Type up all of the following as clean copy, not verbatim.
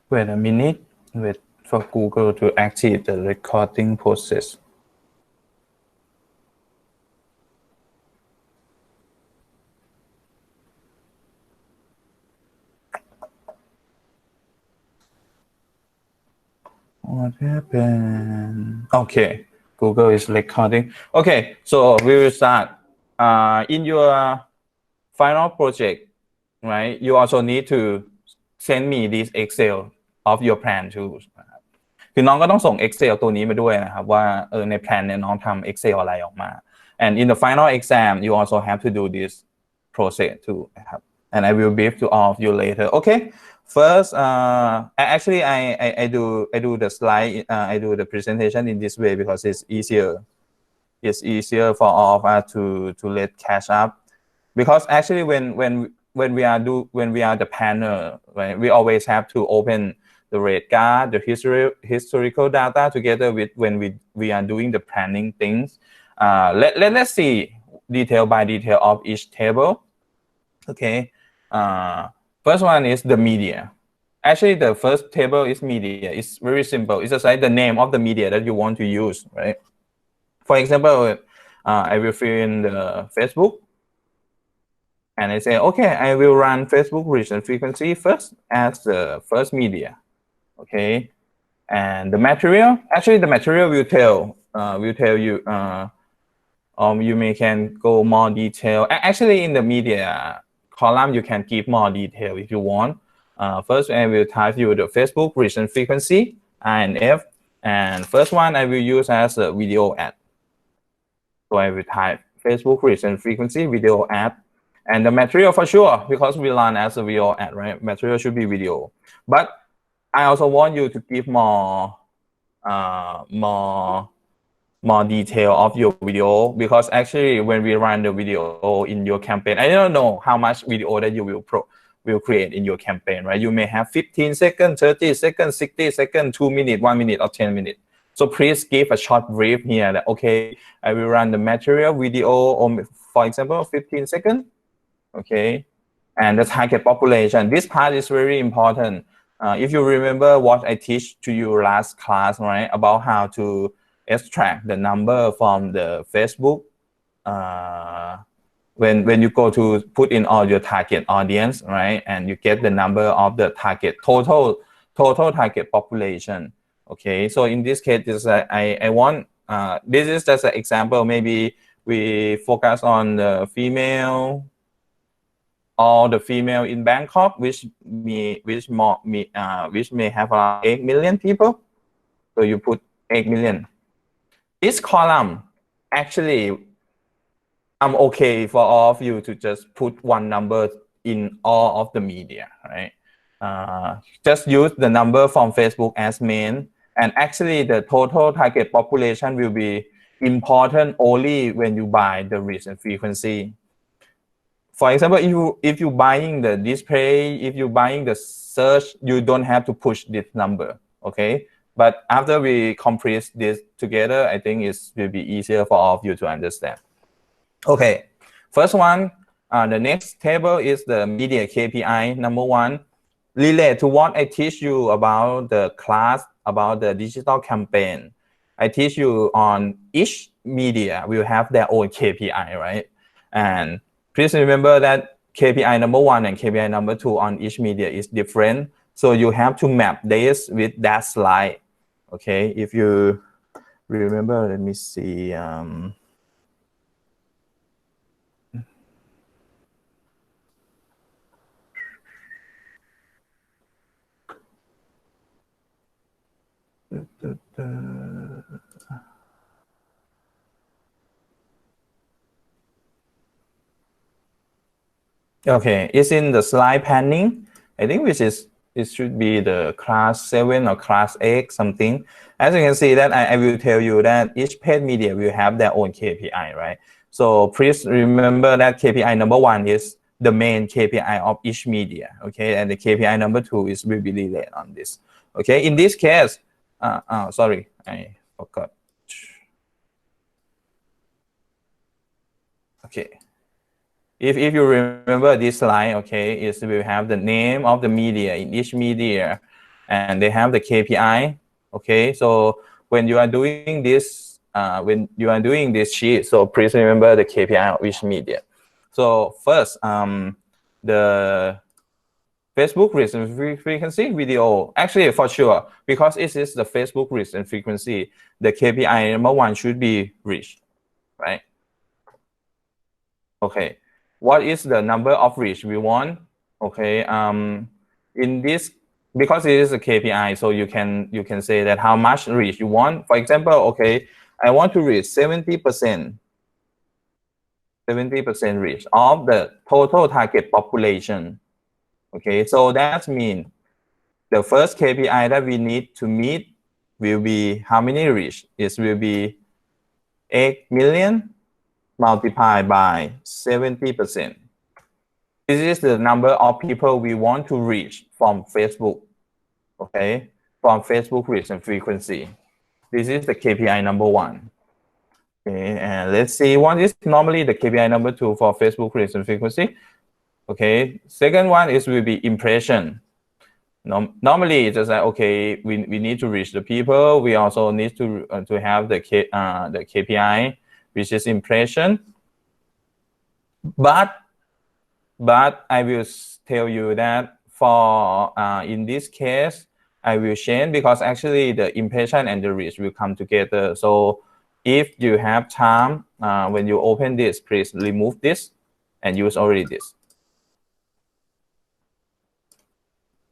Wait a minute. Wait for Google to activate the recording process. What happened? Okay, Google is recording. Okay, so we will start. In your final project, right? You also need to send me this Excel of your plan too. คือน้องก็ต้องส่ง Excel ตัวนี้มาด้วยนะครับว่าในแพลนเนี่ยน้องทำ Excel อะไรออกมา and in the final exam you also have to do this process too นะครับ and I will brief to all of you later okay first actually I do the slide I do the presentation in this way because it's easier for all of us to let catch up because actually when we are the planner right, we always have to open the rate card, the historical data together with when we are doing the planning things. Let's see detail by detail of each table. Okay. First one is the media. Actually, the first table is media. It's very simple. It's just like the name of the media that you want to use, right? For example, I will fill in the Facebook. And I say, okay, I will run Facebook reach and frequency first as the first media. Okay, and the material, actually the material will tell you you can go more detail. Actually in the media column you can give more detail if you want. First I will type you the Facebook reach and frequency INF, and first one I will use as a video ad. So I will type Facebook reach and frequency video ad, and the material for sure because we run as a video ad, right? Material should be video, but I also want you to give more detail of your video because actually when we run the video in your campaign, I don't know how much video that you will create in your campaign, right? You may have 15 seconds, 30 seconds, 60 seconds, 2 minutes, 1 minute, or 10 minutes. So please give a short brief here that, okay, I will run the material video, or for example, 15 seconds, okay? And the target population. This part is very important. If you remember what I teach to you last class, right, about how to extract the number from the Facebook, when you go to put in all your target audience, right, and you get the number of the target total target population. Okay, so in this case, this I want this is just an example. Maybe we focus on the female. All the female in Bangkok, which may have around 8 million people. So you put 8 million. This column, actually, I'm okay for all of you to just put one number in all of the media, right? Just use the number from Facebook as main, and actually the total target population will be important only when you buy the reach and frequency. For example, if you buying the display, if you buying the search, you don't have to push this number, okay? But after we complete this together, I think it will be easier for all of you to understand. Okay, first one, the next table is the media KPI. Number one, relate to what I teach you about the class, about the digital campaign. I teach you on each media will have their own KPI, right? And please remember that KPI number one and KPI number two on each media is different. So you have to map this with that slide. Okay, if you remember, let me see. Okay, it's in the slide panning. I think it should be the class 7 or class 8 something. As you can see that I will tell you that each paid media will have their own KPI, right? So please remember that KPI number one is the main KPI of each media, okay? And the KPI number two is will be related on this, okay? In this case, sorry, I forgot. Okay. If you remember this slide, okay, is we have the name of the media in each media. and they have the KPI. Okay, so when you are doing this, sheet, so please remember the KPI of each media. So first, the Facebook reach and frequency video, actually for sure, because it is the Facebook reach and frequency, the KPI number one should be reached, right? Okay, what is the number of reach we want? Okay, in this, because it is a KPI, so you can say that how much reach you want. For example, okay, I want to reach 70% reach of the total target population. Okay, so that means the first KPI that we need to meet will be how many reach? It will be 8 million multiplied by 70%. This is the number of people we want to reach from Facebook. Okay, from Facebook reach and frequency. This is the KPI number one. Okay, and let's see what is normally the KPI number two for Facebook reach and frequency. Okay, second one will be impression. Normally, it's just like, okay, we need to reach the people. We also need to have the KPI, which is impression. But I will tell you that for in this case, I will change, because actually the impression and the reach will come together. So if you have time, when you open this, please remove this and use already this,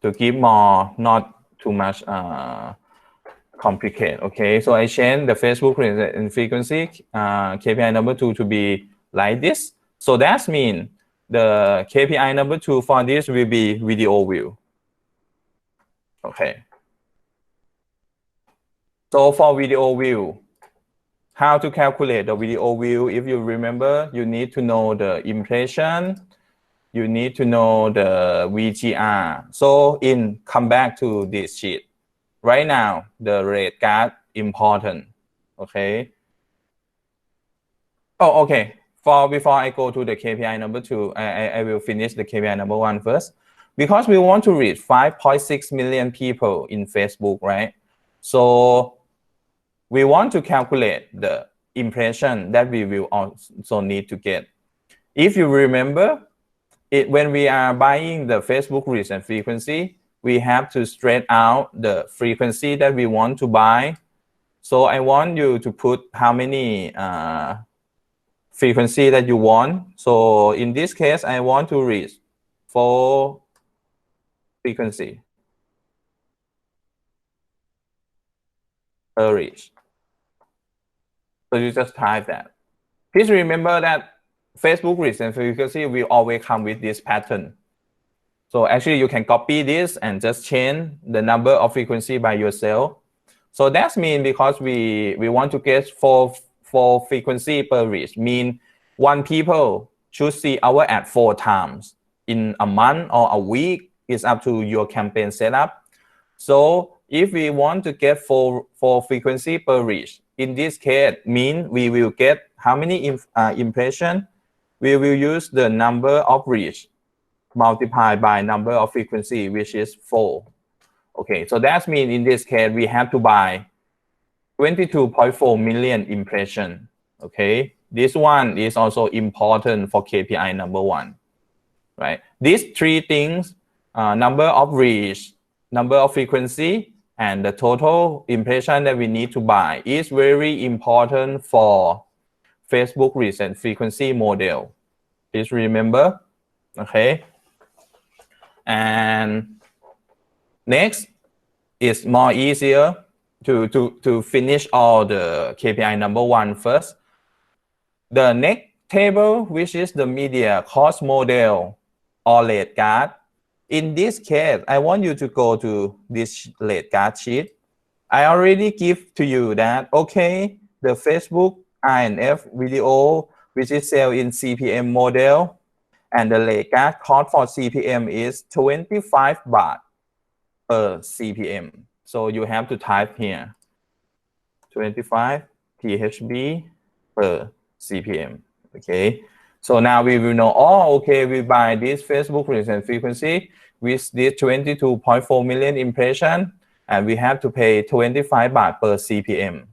to keep more, not too much complicated. Okay, so I change the Facebook reach and frequency KPI number two to be like this. So that means the KPI number two for this will be video view. Okay. So for video view, how to calculate the video view? If you remember, you need to know the impression. You need to know the VGR. So come back to this sheet. Right now, the rate card important. Okay. Oh, okay. Before I go to the KPI number two, I will finish the KPI number one first. Because we want to reach 5.6 million people in Facebook, right? So we want to calculate the impression that we will also need to get. If you remember, when we are buying the Facebook reach and frequency, we have to stretch out the frequency that we want to buy. So I want you to put how many frequency that you want. So in this case, I want to reach 4 frequency per reach. So you just type that. Please remember that Facebook reach and frequency will always come with this pattern. So actually you can copy this and just change the number of frequency by yourself. So that means because we want to get 4 frequency per reach, mean one people should see our ad 4 times in a month or a week. It's up to your campaign setup. So if we want to get 4 frequency per reach, in this case, mean we will get how many impression? We will use the number of reach multiplied by number of frequency, which is 4. Okay, so that means in this case, we have to buy 22.4 million impression. Okay, this one is also important for KPI number one, right? These 3 things, number of reach, number of frequency, and the total impression that we need to buy is very important for Facebook reach and frequency model. Please remember, okay? And next is more easier to finish all the KPI number one first. The next table, which is the media cost model or rate card. In this case, I want you to go to this rate card sheet. I already give to you that, okay, the Facebook INF video, which is sell in CPM model, and the rate card cost for CPM is 25 baht per CPM. So you have to type here, 25 THB per CPM. Okay. So now we will know, oh, okay, we buy this Facebook reach and frequency with this 22.4 million impression, and we have to pay 25 baht per CPM.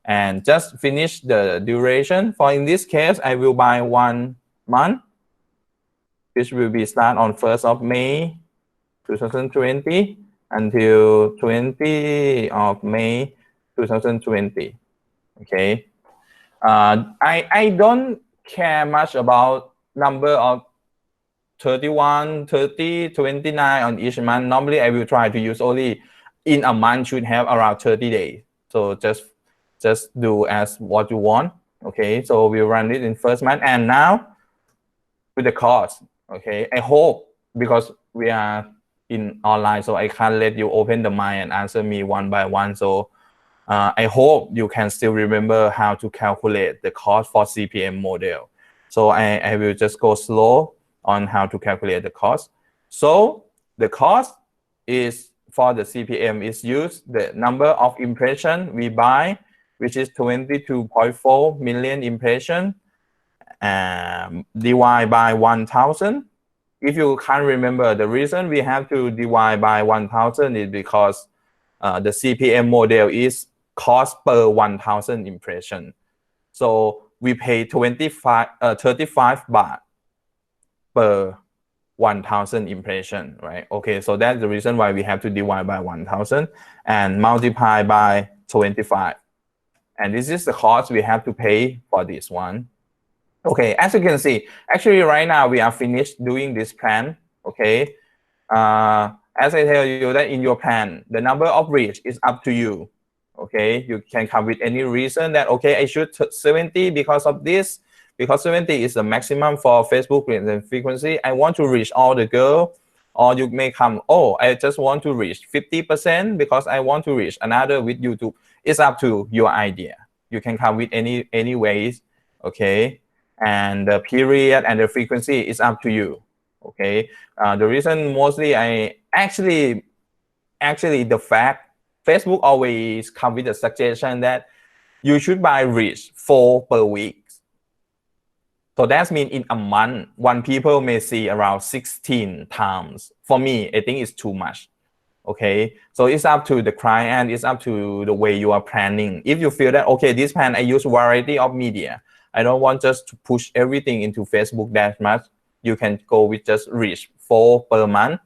And just finish the duration. For in this case, I will buy 1 month, which will be start on 1st of May 2020 until 20 of May 2020. Okay. I don't care much about number of 31, 30, 29 on each month. Normally, I will try to use only in a month should have around 30 days. So just do as what you want. Okay, so we run it in first month, and now with the cost. Okay, I hope, because we are in online, so I can't let you open the mind and answer me one by one. So I hope you can still remember how to calculate the cost for CPM model. So I will just go slow on how to calculate the cost. So the cost is for the CPM is used the number of impression we buy, which is 22.4 million impression, divide by 1,000. If you can't remember, the reason we have to divide by 1,000 is because the CPM model is cost per 1,000 impression. So we pay 35 baht per 1,000 impression, right? Okay, so that's the reason why we have to divide by 1,000 and multiply by 25. And this is the cost we have to pay for this one. Okay, as you can see, actually right now we are finished doing this plan. Okay, as I tell you that in your plan, the number of reach is up to you. Okay, you can come with any reason that, okay, I should 70 because of this, because 70 is the maximum for Facebook reach and frequency. I want to reach all the girls. Or you may come, oh, I just want to reach 50% because I want to reach another with YouTube. It's up to your idea. You can come with any ways, okay? And the period and the frequency is up to you, okay? The reason mostly actually the fact Facebook always come with a suggestion that you should buy reach 4 per week. So that means in a month, one people may see around 16 times. For me, I think it's too much. Okay, so it's up to the client, it's up to the way you are planning. If you feel that, okay, this plan I use variety of media, I don't want just to push everything into Facebook that much, you can go with just reach 4 per month.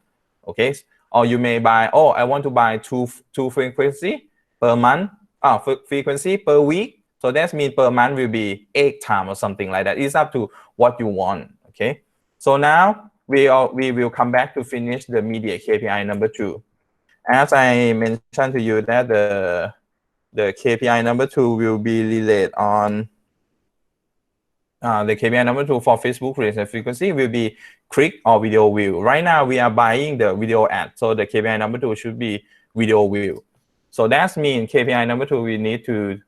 Okay, or you may buy, oh, I want to buy two frequency per month, frequency per week. So that means per month will be 8 times or something like that. It's up to what you want. Okay. So now we will come back to finish the media KPI number 2. As I mentioned to you that the KPI number 2 will be related on the KPI number 2 for Facebook reach and frequency will be click or video view. Right now we are buying the video ad. So the KPI number 2 should be video view. So that means KPI number 2 we need to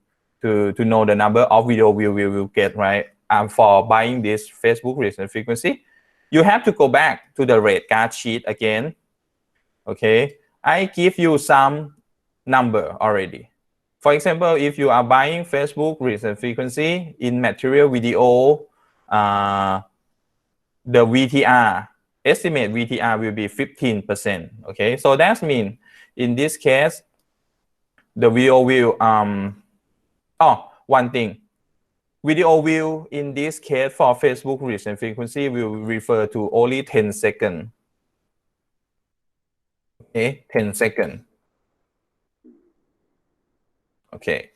know the number of video view we will get, right? For buying this Facebook reach and frequency, you have to go back to the rate card sheet again. Okay, I give you some number already. For example, if you are buying Facebook reach and frequency in material video, the VTR, estimate VTR will be 15%. Okay, so that means in this case, the video view, one thing, video view in this case for Facebook reach and frequency will refer to only 10 seconds. Okay, 10 seconds. Okay.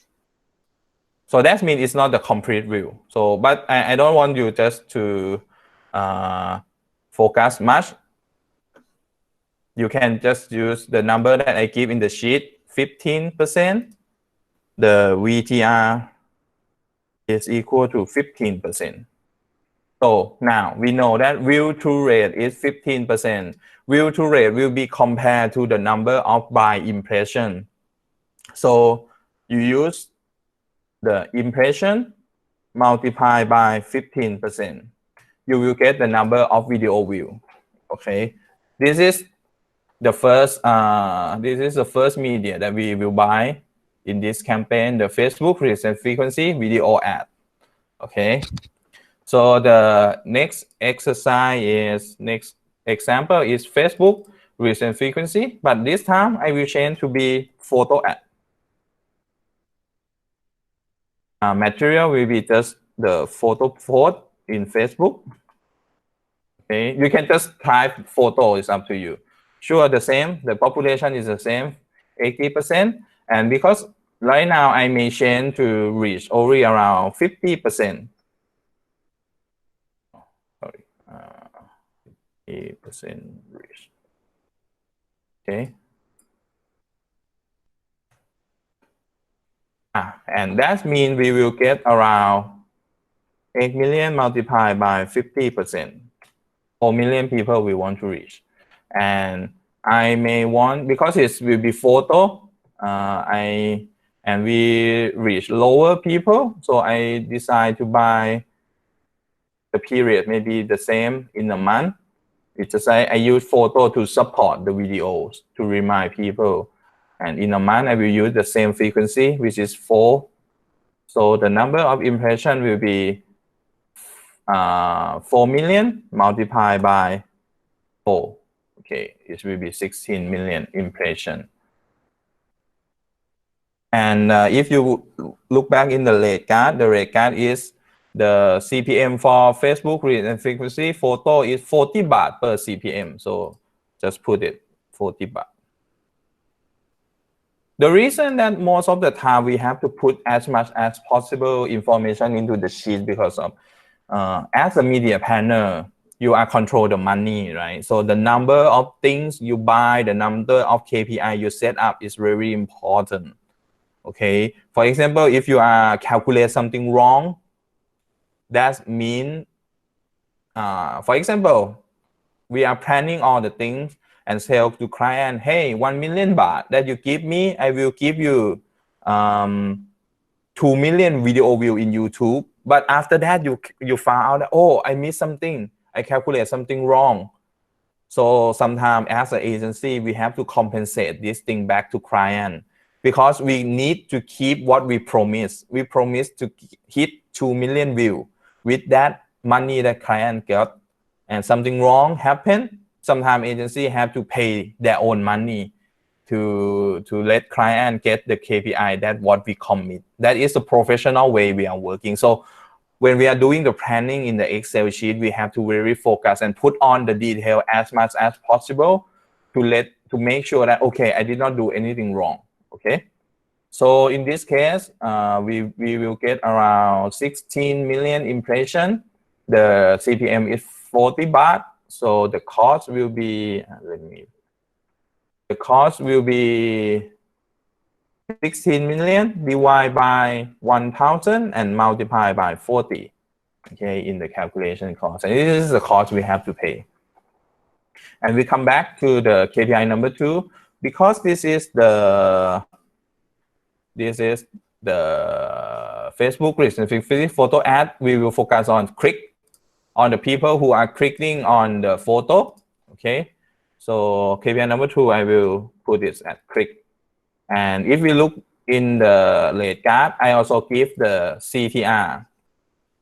So that means it's not the complete view. So, but I don't want you just to focus much. You can just use the number that I give in the sheet, 15%. The VTR is equal to 15%. So now we know that view-through rate is 15%. View-through rate will be compared to the number of buy impression. So you use the impression multiplied by 15%. You will get the number of video view. Okay, this is the first media that we will buy in this campaign, the Facebook reach and frequency video ad. Okay, So the next example is Facebook reach and frequency, but this time I will change to be photo ad. Material will be just the photo post in Facebook. Okay, you can just type photo, it's up to you. Sure, the same, the population is the same, 80%. And because right now I may change to reach only around 50%. Sorry, 50% reach. Okay. And that means we will get around 8 million multiplied by 50%. 4 million people we want to reach. And I may want, because it will be photo, and we reach lower people, so I decide to buy the period maybe the same in a month. It's just I use photo to support the videos to remind people. And in a month, I will use the same frequency, which is 4. So the number of impression will be 4 million multiplied by 4. Okay, it will be 16 million impression. And if you look back in the rate card is the CPM for Facebook reach and frequency photo is 40 baht per CPM. So just put it 40 baht. The reason that most of the time we have to put as much as possible information into the sheet because of as a media planner, you are control the money, right? So the number of things you buy, the number of KPI you set up is very important. Okay. For example, if you are calculate something wrong, that mean, for example, we are planning all the things and sell to client, hey, 1 million baht that you give me, I will give you 2 million video view in YouTube. But after that, you found out that, oh, I missed something. I calculate something wrong. So sometimes as an agency, we have to compensate this thing back to client because we need to keep what we promise. We promise to hit 2 million view. With that money that client got and something wrong happened, sometimes agency have to pay their own money to let client get the KPI that what we commit. That is the professional way we are working. So when we are doing the planning in the Excel sheet, we have to really focus and put on the detail as much as possible to make sure that, okay, I did not do anything wrong. Okay. So in this case, we will get around 16 million impression. The CPM is 40 baht. So the cost will be, the cost will be 16 million divided by 1,000 and multiplied by 40. Okay, in the calculation cost. And this is the cost we have to pay. And we come back to the KPI number 2. Because this is the Facebook reach and frequency photo ad, we will focus on the people who are clicking on the photo. Okay. So KPI number 2, I will put this at click. And if we look in the rate card, I also give the CTR.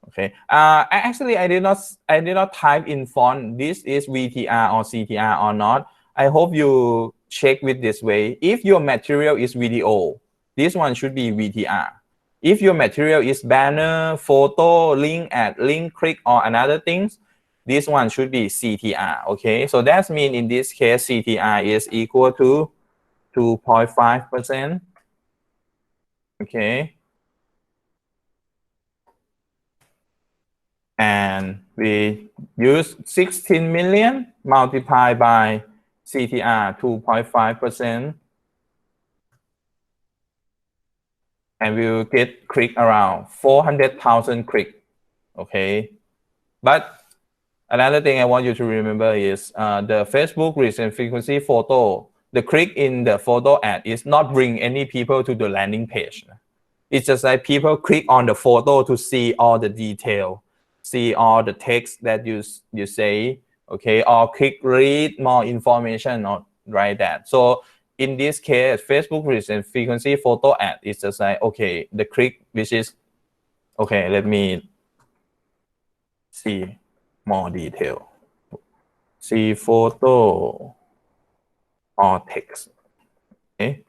Okay. Actually, I did not type in font. This is VTR or CTR or not. I hope you check with this way. If your material is video, this one should be VTR. If your material is banner, photo, link, ad, link, click, or another things, this one should be CTR. Okay. So that means in this case, CTR is equal to 2.5%. Okay. And we use 16 million multiplied by CTR 2.5%. And we will get click around 400,000 click. Okay. But another thing I want you to remember is the Facebook reach and frequency photo. The click in the photo ad is not bring any people to the landing page. It's just like people click on the photo to see all the detail, see all the text that you say, okay, or click read more information or write that. So in this case, Facebook reach and frequency photo ad is just like, okay, the click, which is, okay, let me see more detail. See photo or text. Okay.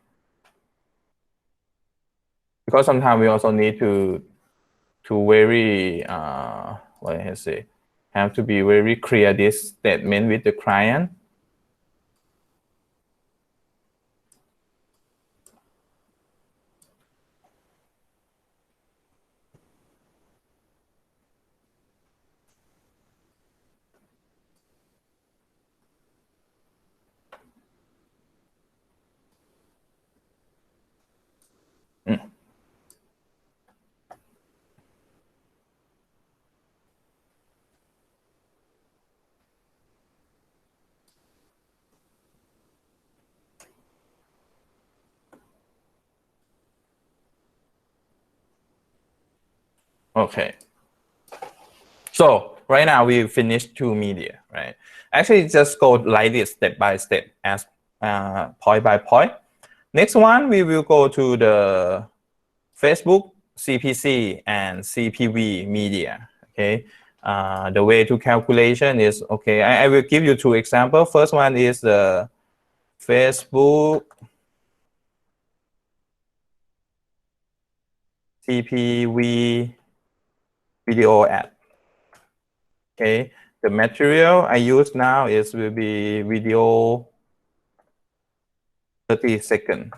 Because sometimes we also need to very what I say, have to be very clear this statement with the client. Okay. So right now we finished two media, right? Actually, just go like this step by step as point by point. Next one, we will go to the Facebook, CPC, and CPV media. Okay. The way to calculation is, okay, I will give you two examples. First one is the Facebook CPV video ad. Okay, the material I use now will be video 30 seconds.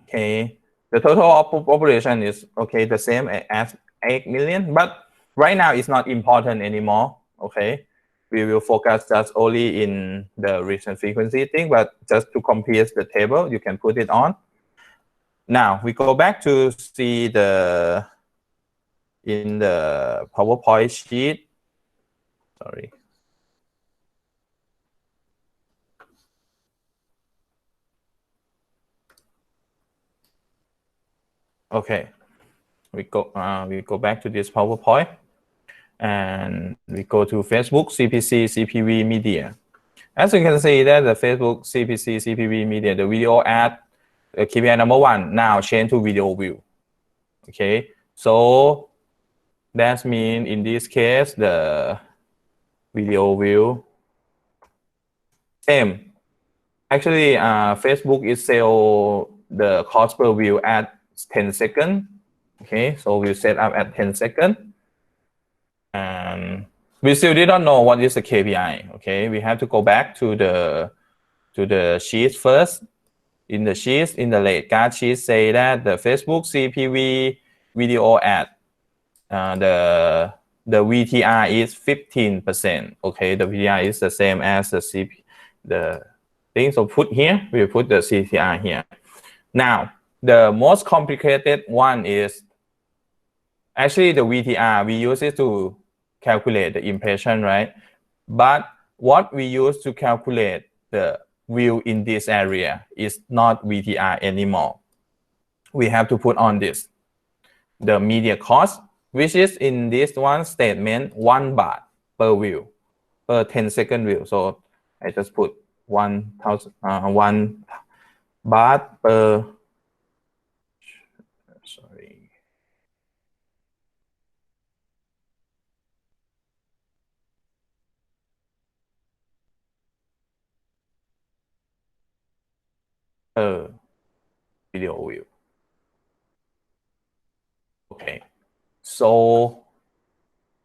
Okay, the total population is okay the same as 8 million, but right now it's not important anymore. Okay, we will focus just only in the recent frequency thing, but just to complete the table, you can put it on. Now we go back to see in the PowerPoint sheet. Sorry. Okay, we go back to this PowerPoint, and we go to Facebook, CPC, CPV media. As you can see that the Facebook, CPC, CPV media, the video ad, KPI number 1 now change to video view. Okay, so that means in this case the video view same. Actually, Facebook is sell the cost per view at 10 seconds. Okay, so we set up at 10 seconds. And we still didn't know what is the KPI. Okay, we have to go back to the sheet first. In the sheets, in the late card sheet, say that the Facebook CPV video ad, the VTR is 15%. Okay, the VTR is the same as the thing. So put here, we put the CTR here. Now, the most complicated one is actually the VTR. We use it to calculate the impression, right? But what we use to calculate the view in this area is not VTR anymore. We have to put on this, the media cost, which is in this one statement 1 baht per view, per 10-second view. So I just put 1 baht per, sorry, per video view. Okay, so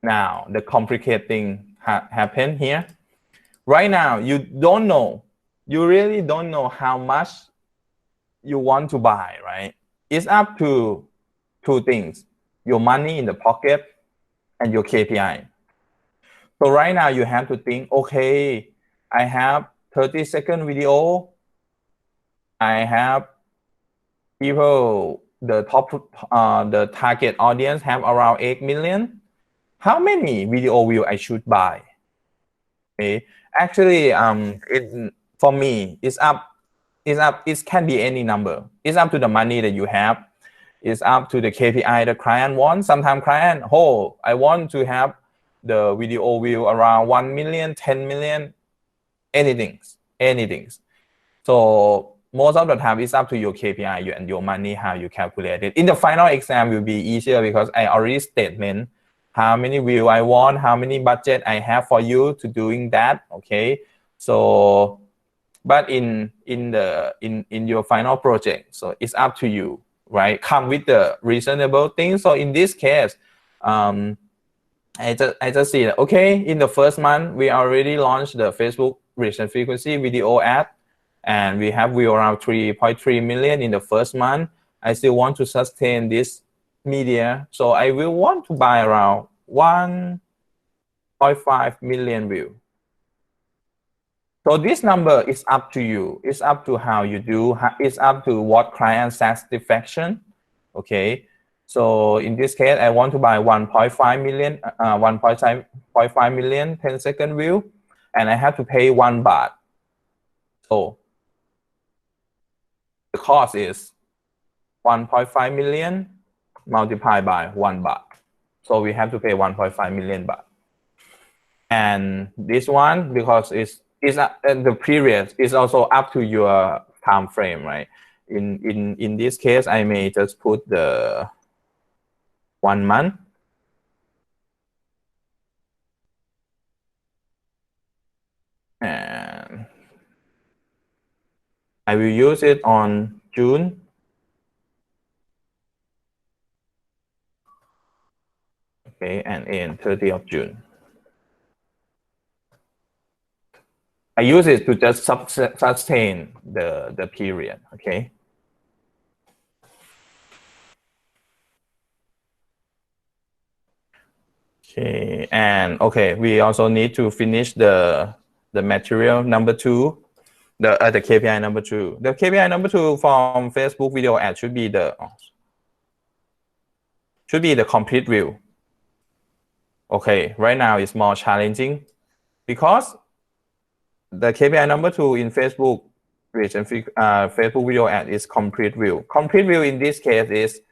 now the complicated thing happen here. Right now, you don't know, you really don't know how much you want to buy, right? It's up to two things, your money in the pocket and your KPI. So right now you have to think, okay, I have 30-second video. I have people, the target audience have around 8 million. How many video view I should buy? Okay, actually, for me, it can be any number. It's up to the money that you have. It's up to the KPI the client wants. Sometimes client, I want to have the video view around 1 million, 10 million, anything. So most of the time, it's up to your KPI and your money, how you calculate it. In the final exam will be easier because I already statement how many view I want, how many budget I have for you to doing that. Okay, so but in your final project, so it's up to you, right? Come with the reasonable thing. So in this case, I just see that, okay, in the first month we already launched the Facebook reach and frequency video ad, and we have view around 3.3 million in the first month. I still want to sustain this media, so I will want to buy around 1.5 million view. So this number is up to you. It's up to how you do. It's up to what client satisfaction. Okay. So in this case, I want to buy 1.5 million, 1.5 million 10-second view, and I have to pay 1 baht. So the cost is 1.5 million multiplied by 1 baht. So we have to pay 1.5 million baht. And this one, because the period is also up to your time frame, right? In this case, I may just put the 1 month. And I will use it on June. Okay, and in 30th of June. I use it to just sustain the period, okay? Okay, and okay, we also need to finish the material number 2, the KPI number 2. The KPI number 2 from Facebook video ad should be the complete view. Okay, right now it's more challenging because the KPI number 2 in Facebook reach and Facebook video ad is complete view. Complete view in this case is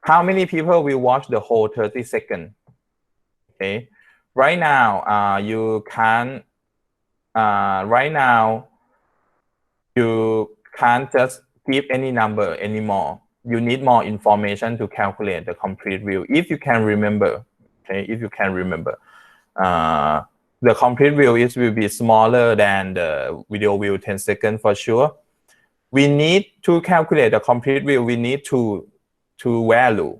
how many people will watch the whole 30 seconds. Okay, right now you can't just give any number anymore. You need more information to calculate the complete view. If you can remember, okay, the complete view will be smaller than the video view 10 seconds for sure. We need to calculate the complete view. We need two value.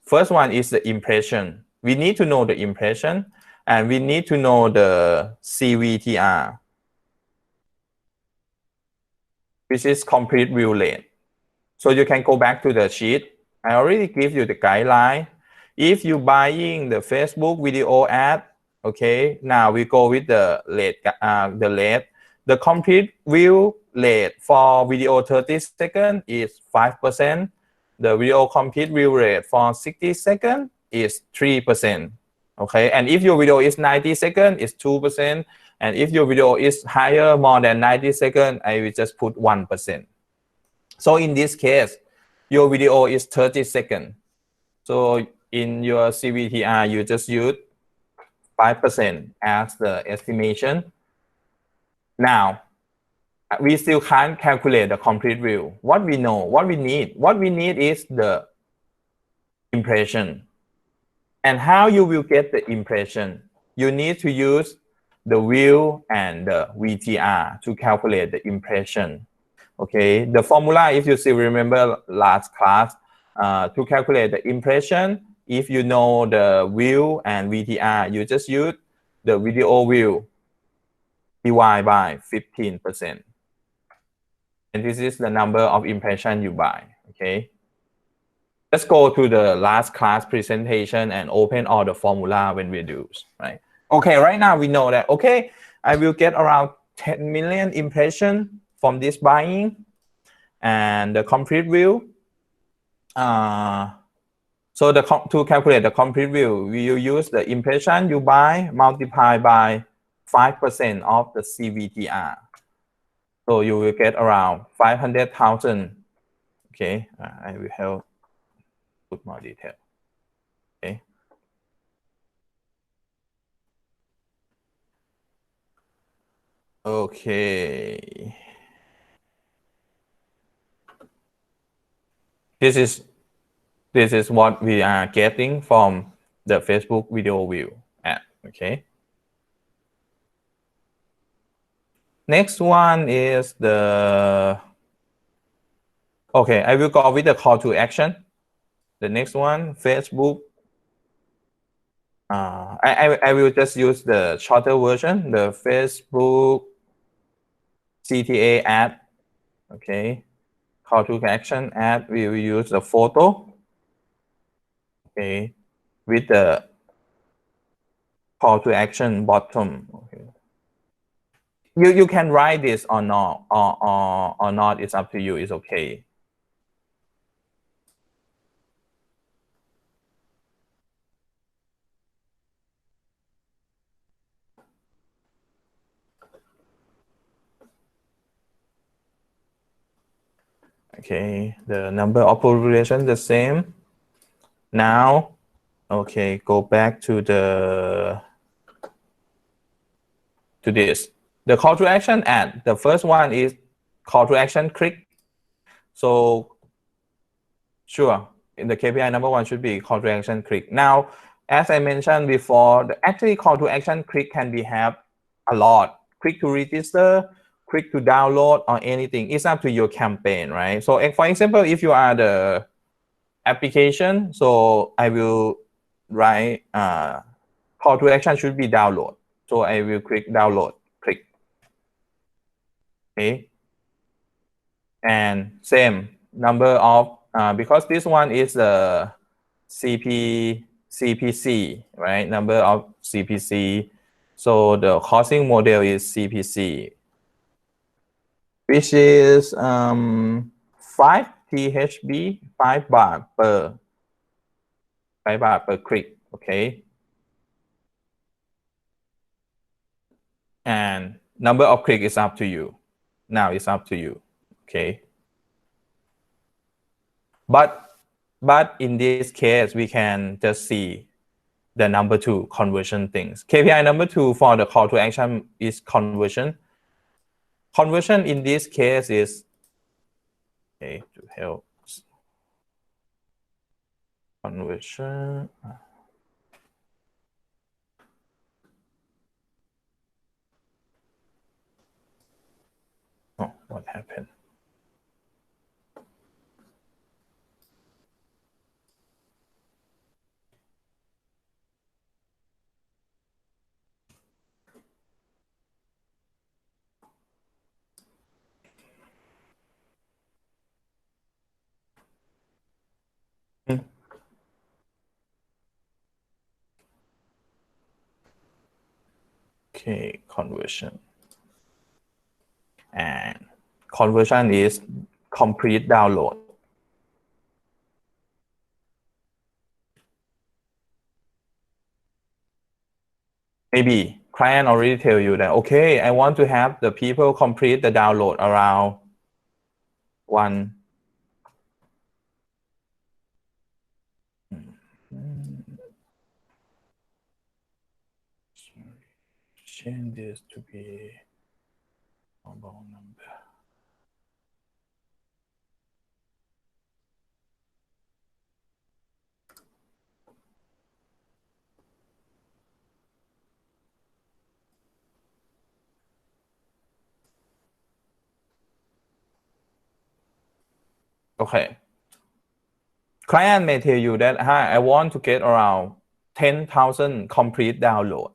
First one is the impression. We need to know the impression, and we need to know the CVTR, which is complete view rate. So you can go back to the sheet. I already give you the guideline. If you buying the Facebook video ad, okay, now we go with the rate. The complete view rate for video 30 seconds is 5%. The video complete view rate for 60 seconds is 3%. Okay, and if your video is 90 seconds, it's 2%. And if your video is higher, more than 90 seconds, I will just put 1%. So in this case, your video is 30 seconds. So in your CVTR, you just use 5% as the estimation. Now, we still can't calculate the complete view. What we need is the impression. And how you will get the impression? You need to use the view and the VTR to calculate the impression. Okay, the formula, if you still remember last class, to calculate the impression, if you know the view and VTR, you just use the video view divided by 15%. And this is the number of impression you buy, okay? Let's go to the last class presentation and open all the formula when we do, right? Okay, right now we know that, okay, I will get around 10 million impressions from this buying, and the complete view. So to calculate the complete view, we will use the impression you buy multiplied by 5% of the CVTR. So you will get around 500,000. Okay, I will help put more detail. Okay. Okay. This is what we are getting from the Facebook video view ad. Okay. Next one is the, okay, I will go with the call to action. The next one, Facebook. I will just use the shorter version, the Facebook CTA ad. Okay. Call to action ad, we will use the photo. Okay. With the call to action bottom. Okay. You can write this or not, or not. It's up to you. It's okay. Okay, the number of population the same. Now, okay, go back to this. The call to action ad. The first one is call to action click. So sure, in the KPI number one should be call to action click. Now, as I mentioned before, the actually call to action click can be have a lot. Click to register, click to download, or anything. It's up to your campaign, right? So for example, if you are the application, so I will write call to action should be download. So I will click download, click. Okay. And same number of, because this one is the CPC, right? Number of CPC. So the costing model is CPC, which is 5 THB, 5 baht per click. Okay. And number of click is up to you. Now it's up to you. Okay. But in this case, we can just see the number two conversion things. KPI number two for the call to action is conversion. Conversion in this case is, okay, to help conversion. Oh, what happened? Okay, conversion. And conversion is complete download. Maybe client already tell you that, okay, I want to have the people complete the download around 1. Change this to be mobile number. Okay. Client may tell you that, hi, I want to get around 10,000 complete download.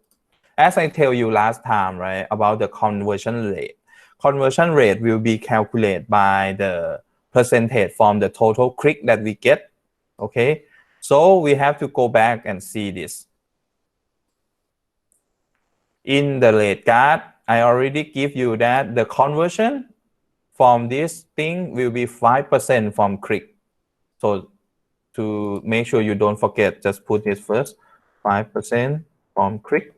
As I tell you last time, right, about the conversion rate. Conversion rate will be calculated by the percentage from the total click that we get. Okay. So we have to go back and see this. In the rate card, I already give you that the conversion from this thing will be 5% from click. So to make sure you don't forget, just put it first, 5% from click.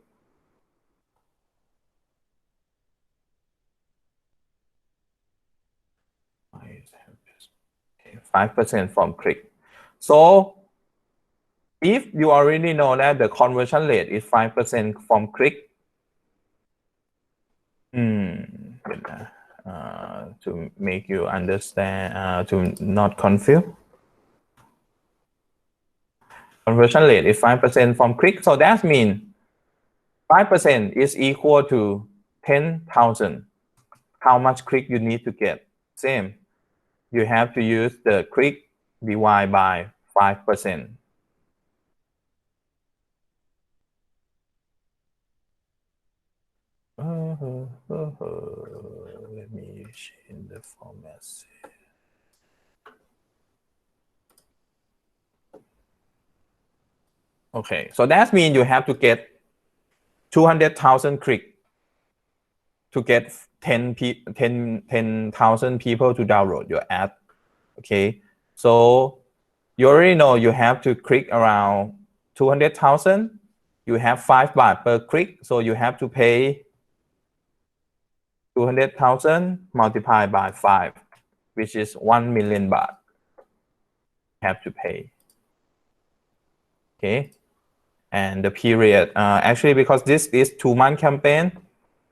5% from click. So if you already know that the conversion rate is 5% from click, to make you understand, to not confuse. Conversion rate is 5% from click. So that means 5% is equal to 10,000. How much click you need to get? Same. You have to use the click divided by 5%. Let me change the format. Okay, so that means you have to get 200,000 click to get 10,000 people to download your app. Okay, so you already know you have to click around 200,000. You have 5 baht per click, so you have to pay 200,000 multiplied by 5, which is 1 million baht. You have to pay. Okay, and the period actually because this is 2-month campaign,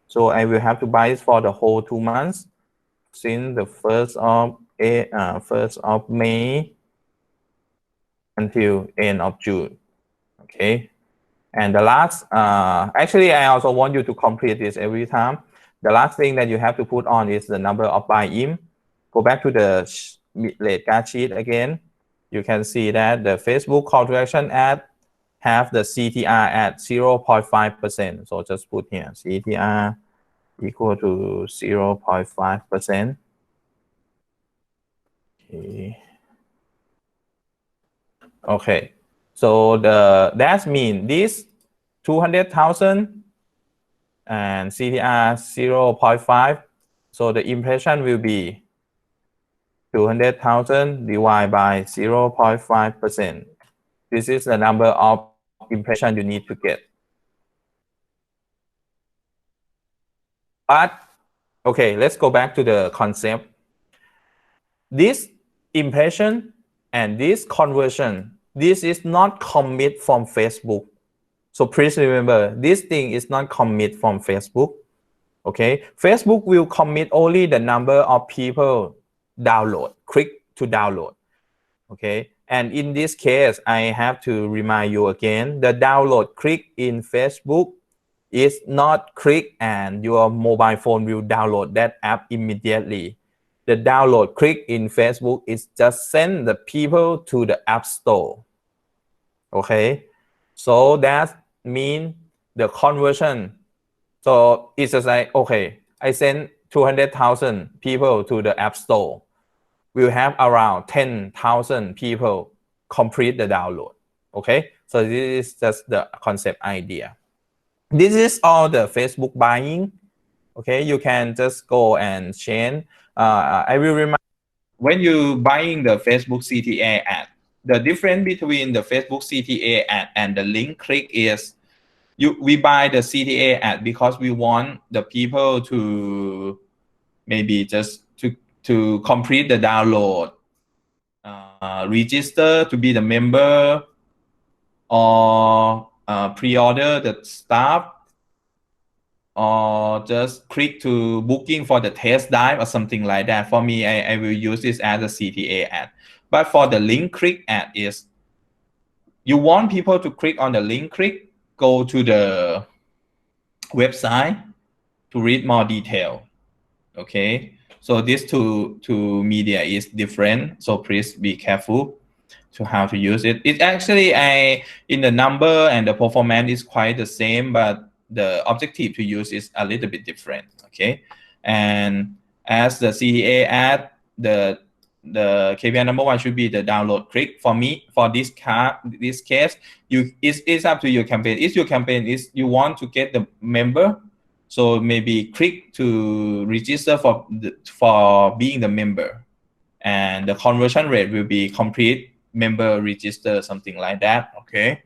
so I will have to buy it for the whole 2 months since the 1st of May until end of June. Okay, and the last actually I also want you to complete this every time. The last thing that you have to put on is the number of buy-in. Go back to the rate card sheet again. You can see that the Facebook call to action ad have the CTR at 0.5%. So just put here CTR equal to 0.5%. Okay. So that means this 200,000 and CTR 0.5. So the impression will be 200,000 divided by 0.5%. This is the number of impression you need to get. But okay, let's go back to the concept. This impression and this conversion, this is not commit from Facebook. So please remember, this thing is not commit from Facebook. Okay, Facebook will commit only the number of people download, click to download. Okay, and in this case, I have to remind you again, the download click in Facebook is not click and your mobile phone will download that app immediately. The download click in Facebook is just send the people to the App Store. Okay, so that means the conversion. So it's just like, okay, I send 200,000 people to the App Store. We'll have around 10,000 people complete the download. Okay, so this is just the concept idea. This is all the Facebook buying. Okay, you can just go and change. I will remind when you buying the Facebook CTA ad, the difference between the Facebook CTA ad and the link click is we buy the CTA ad because we want the people to maybe just to complete the download, register to be the member, or pre-order the stuff, or just click to booking for the test drive or something like that. For me, I will use this as a CTA ad. But for the link click ad is, you want people to click on the link click, go to the website to read more detail. Okay, so these two media is different, so please be careful to how to use it. It actually in the number and the performance is quite the same, but the objective to use is a little bit different. Okay, and as the CTA ad, the KPI number 1 should be the download click. For me, for this case, it's up to your campaign. If your campaign is you want to get the member, so maybe click to register for being the member, and the conversion rate will be complete member register, something like that. Okay,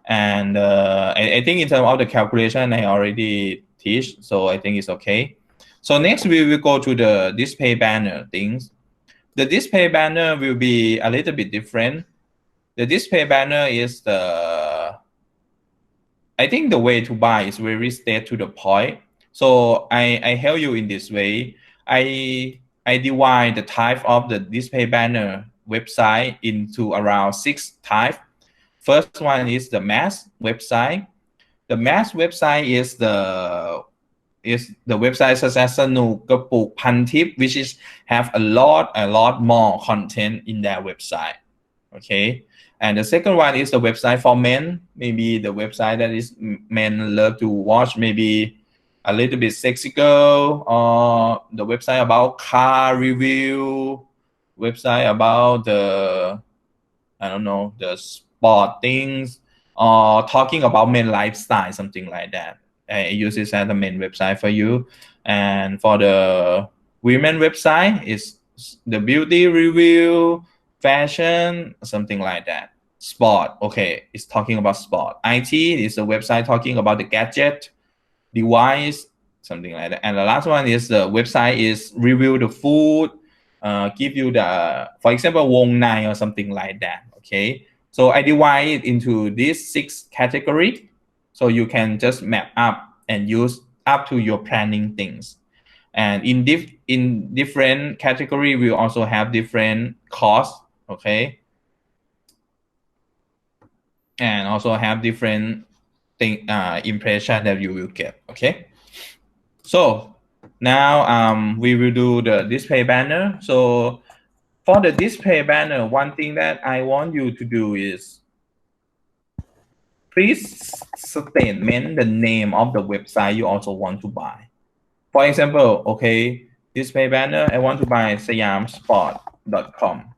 and I think in terms of the calculation I already teach, so I think it's okay. So next we will go to the display banner things. The display banner will be a little bit different. The display banner is I think the way to buy is very straight to the point. So I help you in this way. I divide the type of the display banner website into around 6 types. First one is the mass website. The mass website is the website such as Sanuk, Kapuk, Pantip, which is have a lot more content in their website. Okay, and the second one is the website for men. Maybe the website that is men love to watch, maybe a little bit sexy girl, or the website about car review, website about the, I don't know, the sport things, or talking about men lifestyle, something like that. I use this as the main website for you. And for the women website, is the beauty review, fashion, something like that. Sport, okay, it's talking about sport. IT is the website talking about the gadget, device, something like that. And the last one is the website is review the food, give you the, for example, Wong Nai or something like that. Okay, so I divide it into these 6 categories, so you can just map up and use up to your planning things. And in different category, we also have different costs. Okay, and also have different impression that you will get. Okay, so now we will do the display banner. So for the display banner, one thing that I want you to do is please statement the name of the website you also want to buy. For example, okay, display banner, I want to buy siamsport.com.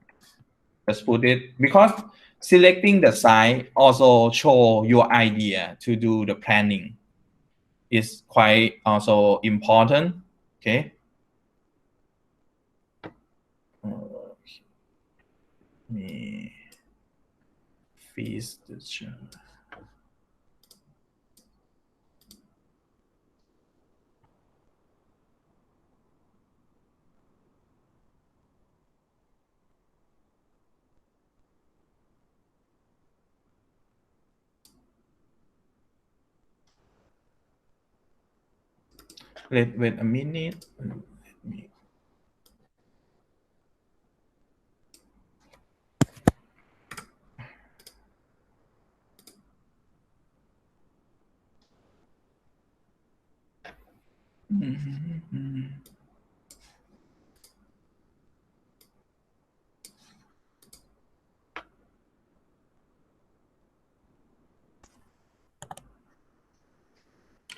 Just put it, because selecting the site also show your idea to do the planning is quite also important. Okay. Me freeze the chart. Wait a minute.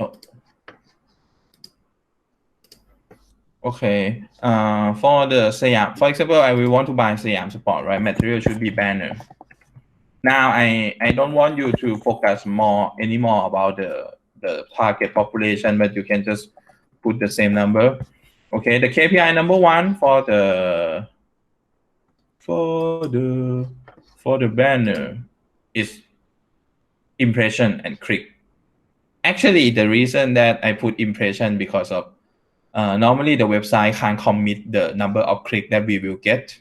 Oh. Okay. For the Siam, for example, I will want to buy Siam Sport, right? Material should be banner. Now I don't want you to focus anymore about the target population, but you can just put the same number. Okay, the KPI number 1 for the banner is impression and click. Actually, the reason that I put impression because of normally the website can't commit the number of click that we will get.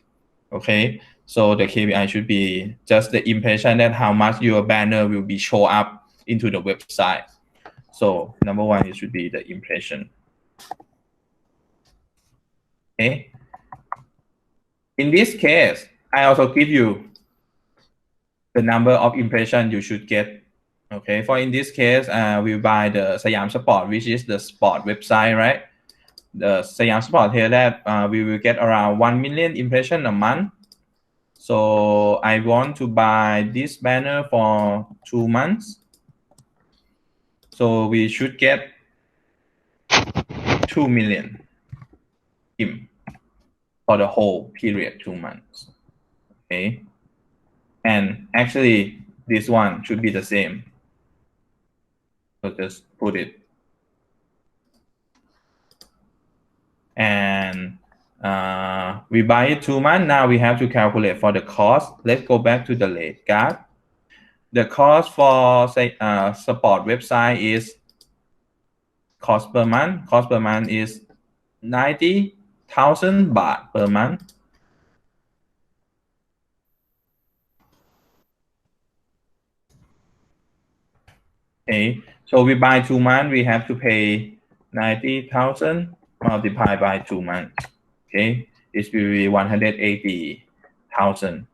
Okay, so the KPI should be just the impression that how much your banner will be show up into the website. So number 1, it should be the impression. Okay. In this case, I also give you the number of impression you should get. Okay, for in this case, we buy the Siam Sport, which is the sport website, right? The Siam Sport here that we will get around 1 million impression a month. So I want to buy this banner for 2 months. So we should get 2 million for the whole period, 2 months. Okay. And actually, this one should be the same. So just put it. And we buy it 2 months. Now we have to calculate for the cost. Let's go back to the late card. The cost for say support website is cost per month. Cost per month is 90,000 baht per month. Okay, so we buy 2 months, we have to pay 90,000 multiplied by 2 months. Okay, this will be 180,000.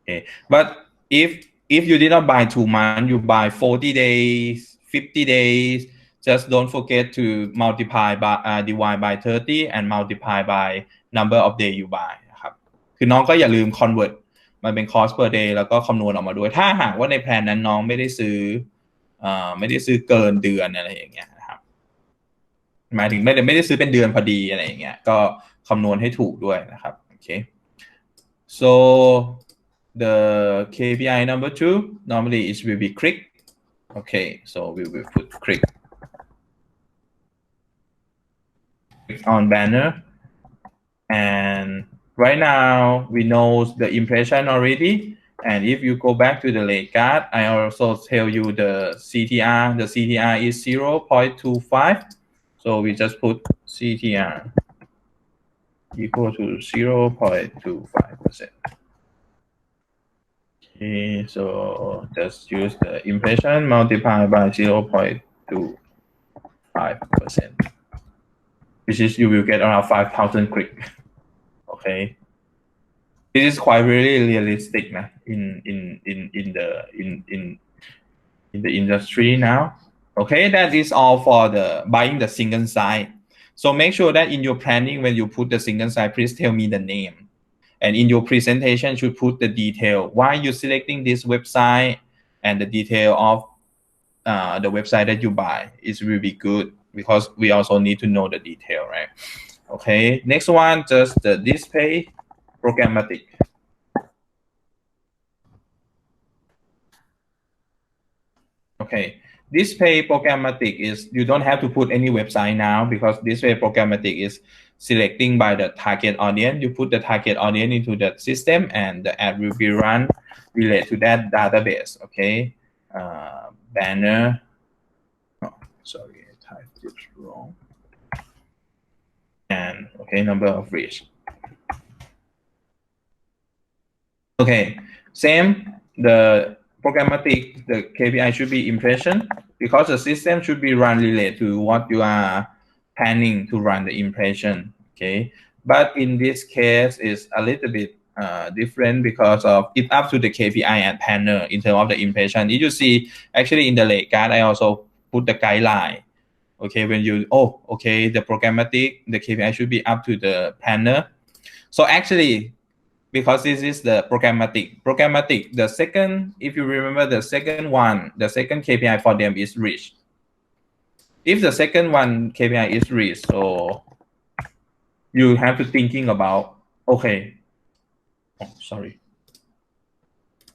Okay, but if if you did not buy 2 months, you buy 40 days, 50 days, just don't forget to multiply by divide by 30 and multiply by number of day you buy ครับคือน้องก็อย่าลืม convert มันเป็น cost per day แล้วก็คำนวณออกมาด้วยถ้าหากว่าในแผนนั้นน้องไม่ได้ซื้อเกินเดือนอะไรอย่างเงี้ยนะครับหมายถึงไม่ได้ซื้อเป็นเดือนพอดีอะไรอย่างเงี้ยก็คำนวณให้ถูกด้วยนะครับโอเค so the KPI number 2 normally it will be click. Okay, so we will put click on banner, and right now we know the impression already. And if you go back to the late card, I also tell you the CTR. The CTR is 0.25. So we just put CTR equal to 0.25%. Okay, so just use the impression multiplied by 0.25%, which is you will get around 5,000 click. Okay, this is quite really realistic in the industry now. Okay, that is all for the buying the single site. So make sure that in your planning when you put the single site, please tell me the name. And in your presentation, should put the detail why you're selecting this website and the detail of the website that you buy is really good because we also need to know the detail, right? Okay, next one, just the display programmatic. Okay, display programmatic is you don't have to put any website now because display programmatic is selecting by the target audience. You put the target audience into the system and the ad will be run relate to that database. Okay, banner. Oh, sorry, I typed it wrong. And okay, number of reach. Okay, same. The programmatic, the KPI should be impression because the system should be run related to what you are planning to run the impression. Okay, but in this case is a little bit different because of it's up to the KPI and planner in terms of the impression. If you see actually in the late card, I also put the guideline. Okay, when you the programmatic, the KPI should be up to the planner. So actually, because this is the programmatic, the second, if you remember the second one, the second KPI for them is reach. If the second one KPI is reach, so you have to thinking about,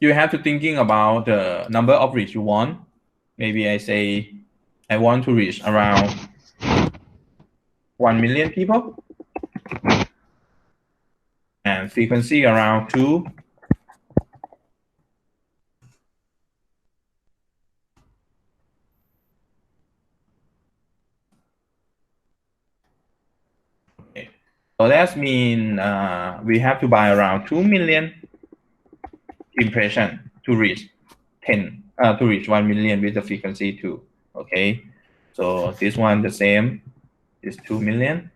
you have to thinking about the number of reach you want. Maybe I say I want to reach around 1 million people and frequency around 2. Okay. So that means we have to buy around 2 million impression to reach 1 million with the frequency 2. Okay, so this one the same is 2 million.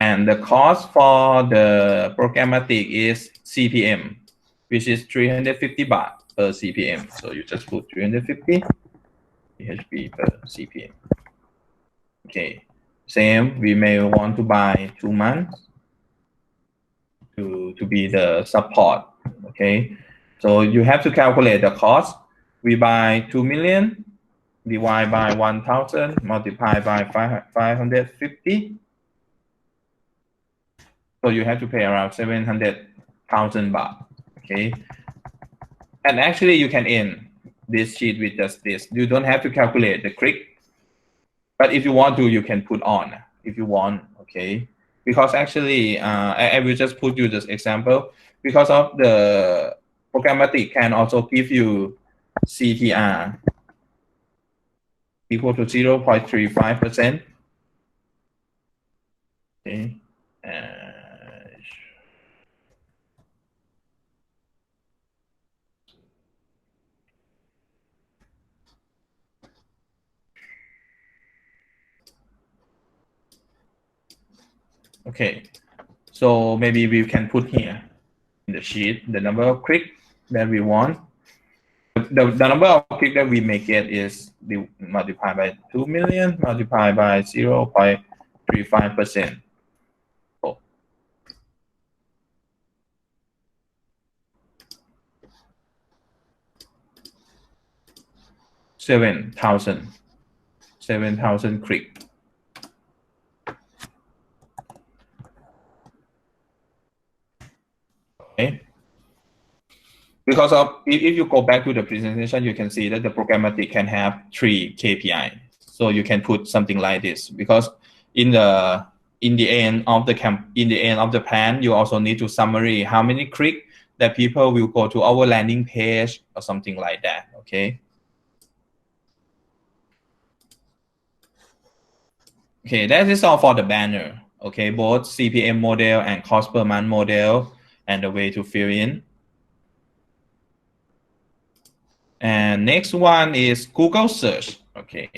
And the cost for the programmatic is CPM, which is 350 baht per CPM. So you just put 350 PHP per CPM. Okay, same, we may want to buy 2 months to be the support. Okay, so you have to calculate the cost. We buy 2 million, divide by 1,000, multiply by 550. So you have to pay around 700,000 baht. Okay, and actually you can end this sheet with just this. You don't have to calculate the click, but if you want to, you can put on if you want. Okay, because actually I will just put you this example because of the programmatic can also give you CTR equal to 0.35%. Okay. Okay, so maybe we can put here in the sheet the number of click that we want. The number of click that we may get is multiplied by 2 million multiplied by 0.35%. 7,000 click. Okay. Because of if you go back to the presentation, you can see that the programmatic can have 3 KPI. So you can put something like this, because in the end of the plan, you also need to summary how many click that people will go to our landing page or something like that. Okay. Okay, that is all for the banner. Okay, both CPM model and cost per month model and the way to fill in. And next one is Google search. Okay.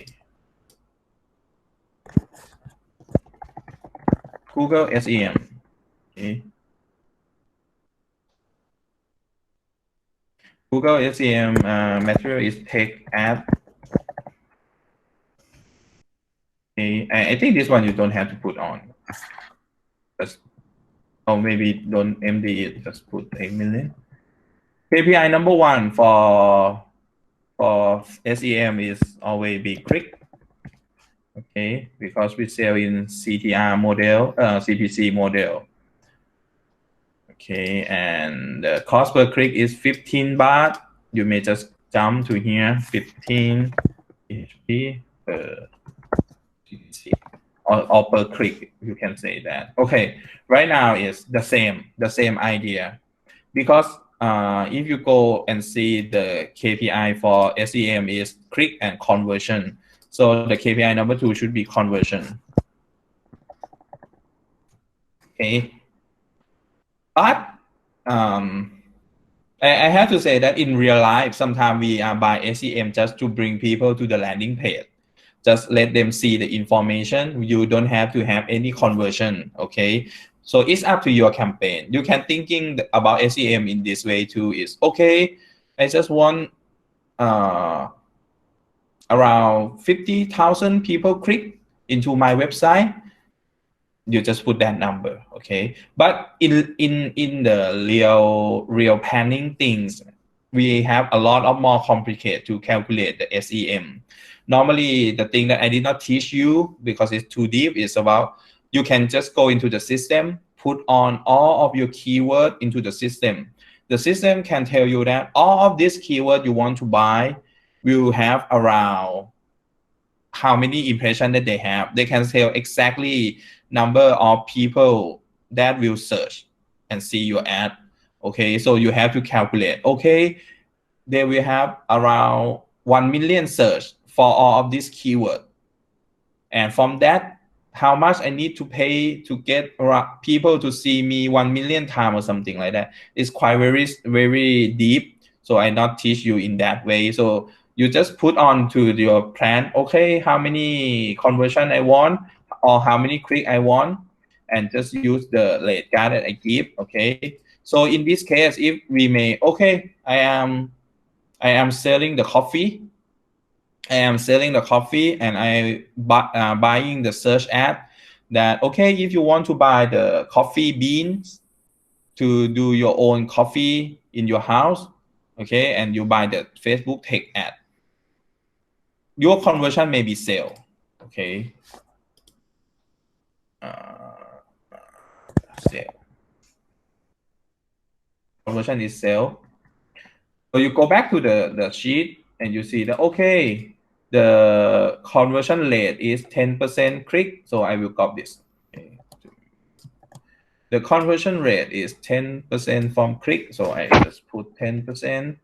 Google SEM. Okay. Google SEM material is take ad. Okay. I think this one you don't have to put on. Just, or maybe don't MD it, just put 8 million. KPI number 1 for SEM is always be click. Okay, because we sell in CTR model, CPC model. Okay, and the cost per click is 15 baht. You may just jump to here, 15 HP per CPC or per click. You can say that. Okay, right now is the same idea, because if you go and see the KPI for SEM is click and conversion. So the KPI number 2 should be conversion. Okay. But I have to say that in real life, sometimes we are buy SEM just to bring people to the landing page. Just let them see the information. You don't have to have any conversion. Okay. So it's up to your campaign. You can thinking about SEM in this way too. Is okay. I just want around 50,000 people click into my website. You just put that number, okay? But in the real planning things, we have a lot of more complicated to calculate the SEM. Normally, the thing that I did not teach you because it's too deep is about you can just go into the system, put on all of your keyword into the system. The system can tell you that all of this keyword you want to buy will have around how many impressions that they have. They can tell exactly number of people that will search and see your ad. Okay, so you have to calculate. Okay, they will have around 1 million search for all of this keyword. And from that, how much I need to pay to get people to see me 1 million times or something like that. It's quite very deep. So I not teach you in that way. So you just put on to your plan, okay, how many conversion I want or how many click I want, and just use the rate card that I give. Okay. So in this case, if we may, okay, I am selling the coffee. I am selling the coffee and I buying the search ad that, okay, if you want to buy the coffee beans to do your own coffee in your house, okay, and you buy the Facebook tech ad, your conversion may be sale, okay. Sale. Conversion is sale. So you go back to the sheet and you see that, okay, the conversion rate is 10% click. So I will copy this. Okay. The conversion rate is 10% from click. So I just put 10%.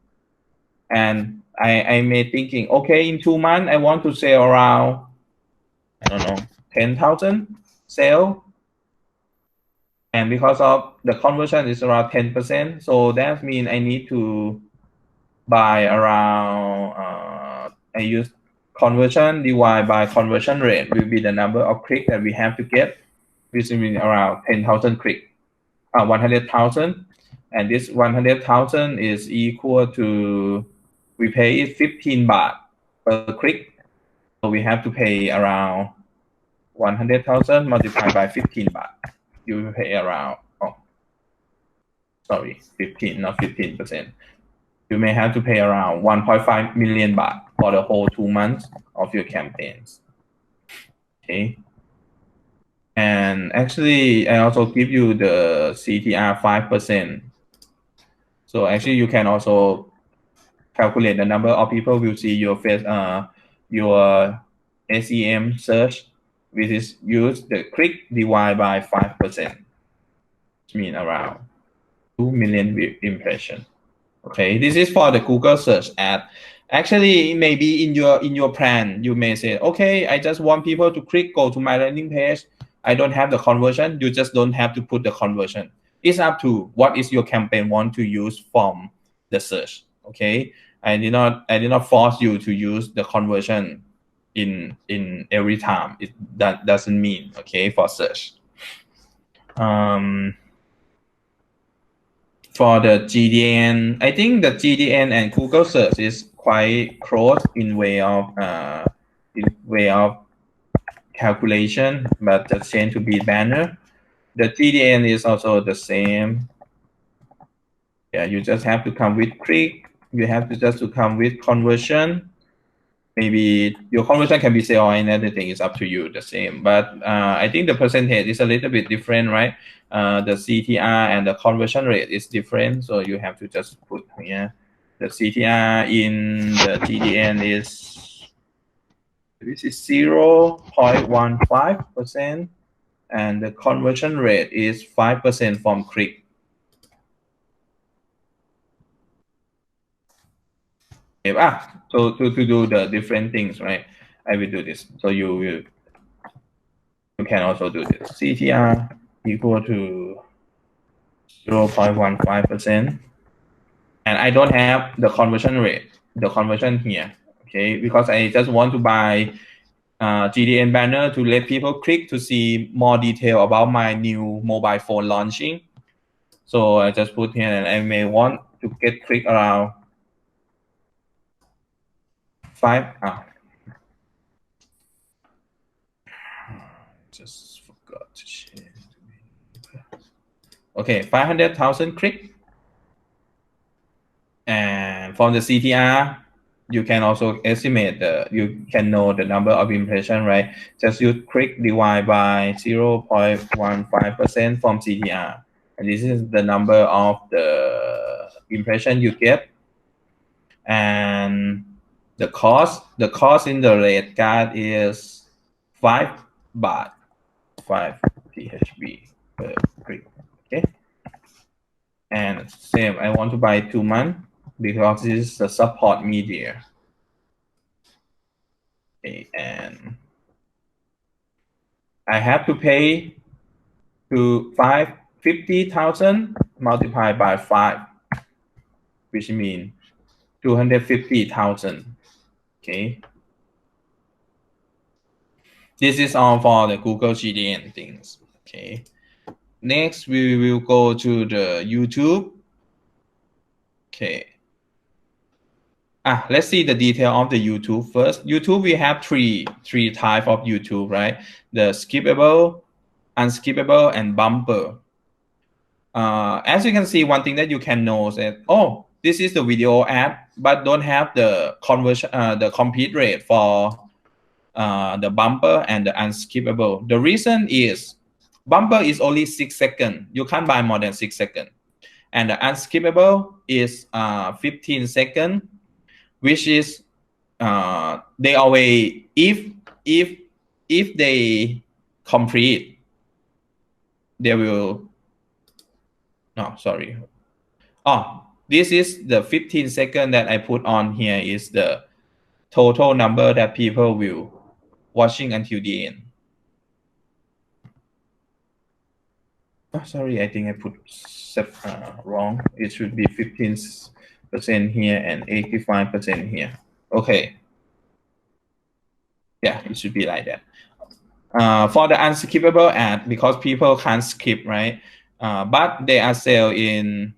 And I may thinking, okay, in 2 months, I want to sell around, I don't know, 10,000 sale. And because of the conversion is around 10%, so that means I need to buy around, I use conversion divided by conversion rate will be the number of click that we have to get, which will be around 10,000 click, 100,000. and this 100,000 is equal to, we pay it 15 baht per click, so we have to pay around 100,000 multiplied by 15 baht. You will pay around, oh, sorry, 15, not 15%. You may have to pay around 1.5 million baht for the whole 2 months of your campaigns. Okay. And actually, I also give you the CTR 5%. So actually, you can also calculate the number of people will see your face, your SEM search, which is use the click divide by 5%, which means around 2 million impression. Okay, this is for the Google search ad. Actually, maybe in your plan, you may say, okay, I just want people to go to my landing page. I don't have the conversion. You just don't have to put the conversion. It's up to what is your campaign want to use from the search. Okay, I did not force you to use the conversion in every time. That doesn't mean, okay, for search. For the GDN, I think the GDN and Google search is quite close in way of calculation, but the change to be banner. The GDN is also the same. Yeah, you just have to come with click. You have to just to come with conversion. Maybe your conversion can be sale or another thing. It's up to you, the same. But I think the percentage is a little bit different, right? The CTR and the conversion rate is different. So you have to just put here. The CTR in the GDN is 0.15%. And the conversion rate is 5% from click. So to do the different things, right? I will do this. So you can also do this. CTR equal to 0.15%. And I don't have the conversion rate, the conversion here, okay? Because I just want to buy GDN banner to let people click to see more detail about my new mobile phone launching. So I just put here, and I may want to get click around 5. Just forgot to change. Okay, 500,000 click. And from the CTR, you can also estimate you can know the number of impression, right? Just use click divide by 0.15% from CTR. And this is the number of the impression you get. And the cost in the rate card is 5 baht, 5 THB per click. Okay. And same, I want to buy 2 months because this is the support media. Okay, and I have to pay to 50,000 multiplied by 5, which means 250,000. Okay. This is all for the Google GDN things. Okay. Next, we will go to the YouTube. Okay. Let's see the detail of the YouTube first. YouTube, we have three types of YouTube, right? The skippable, unskippable, and bumper. As you can see, one thing that you can know is that, oh, this is the video ad, but don't have the conversion, the complete rate for the bumper and the unskippable. The reason is bumper is only 6 seconds. You can't buy more than 6 seconds. And the unskippable is 15 seconds, which is they always, if they complete, they will, no, sorry. Oh, this is the 15 seconds that I put on here is the total number that people will watching until the end. Oh, sorry, I think I put wrong. It should be 15% here and 85% here. Okay. Yeah, it should be like that. For the unskippable ad, because people can't skip, right? But they are sell in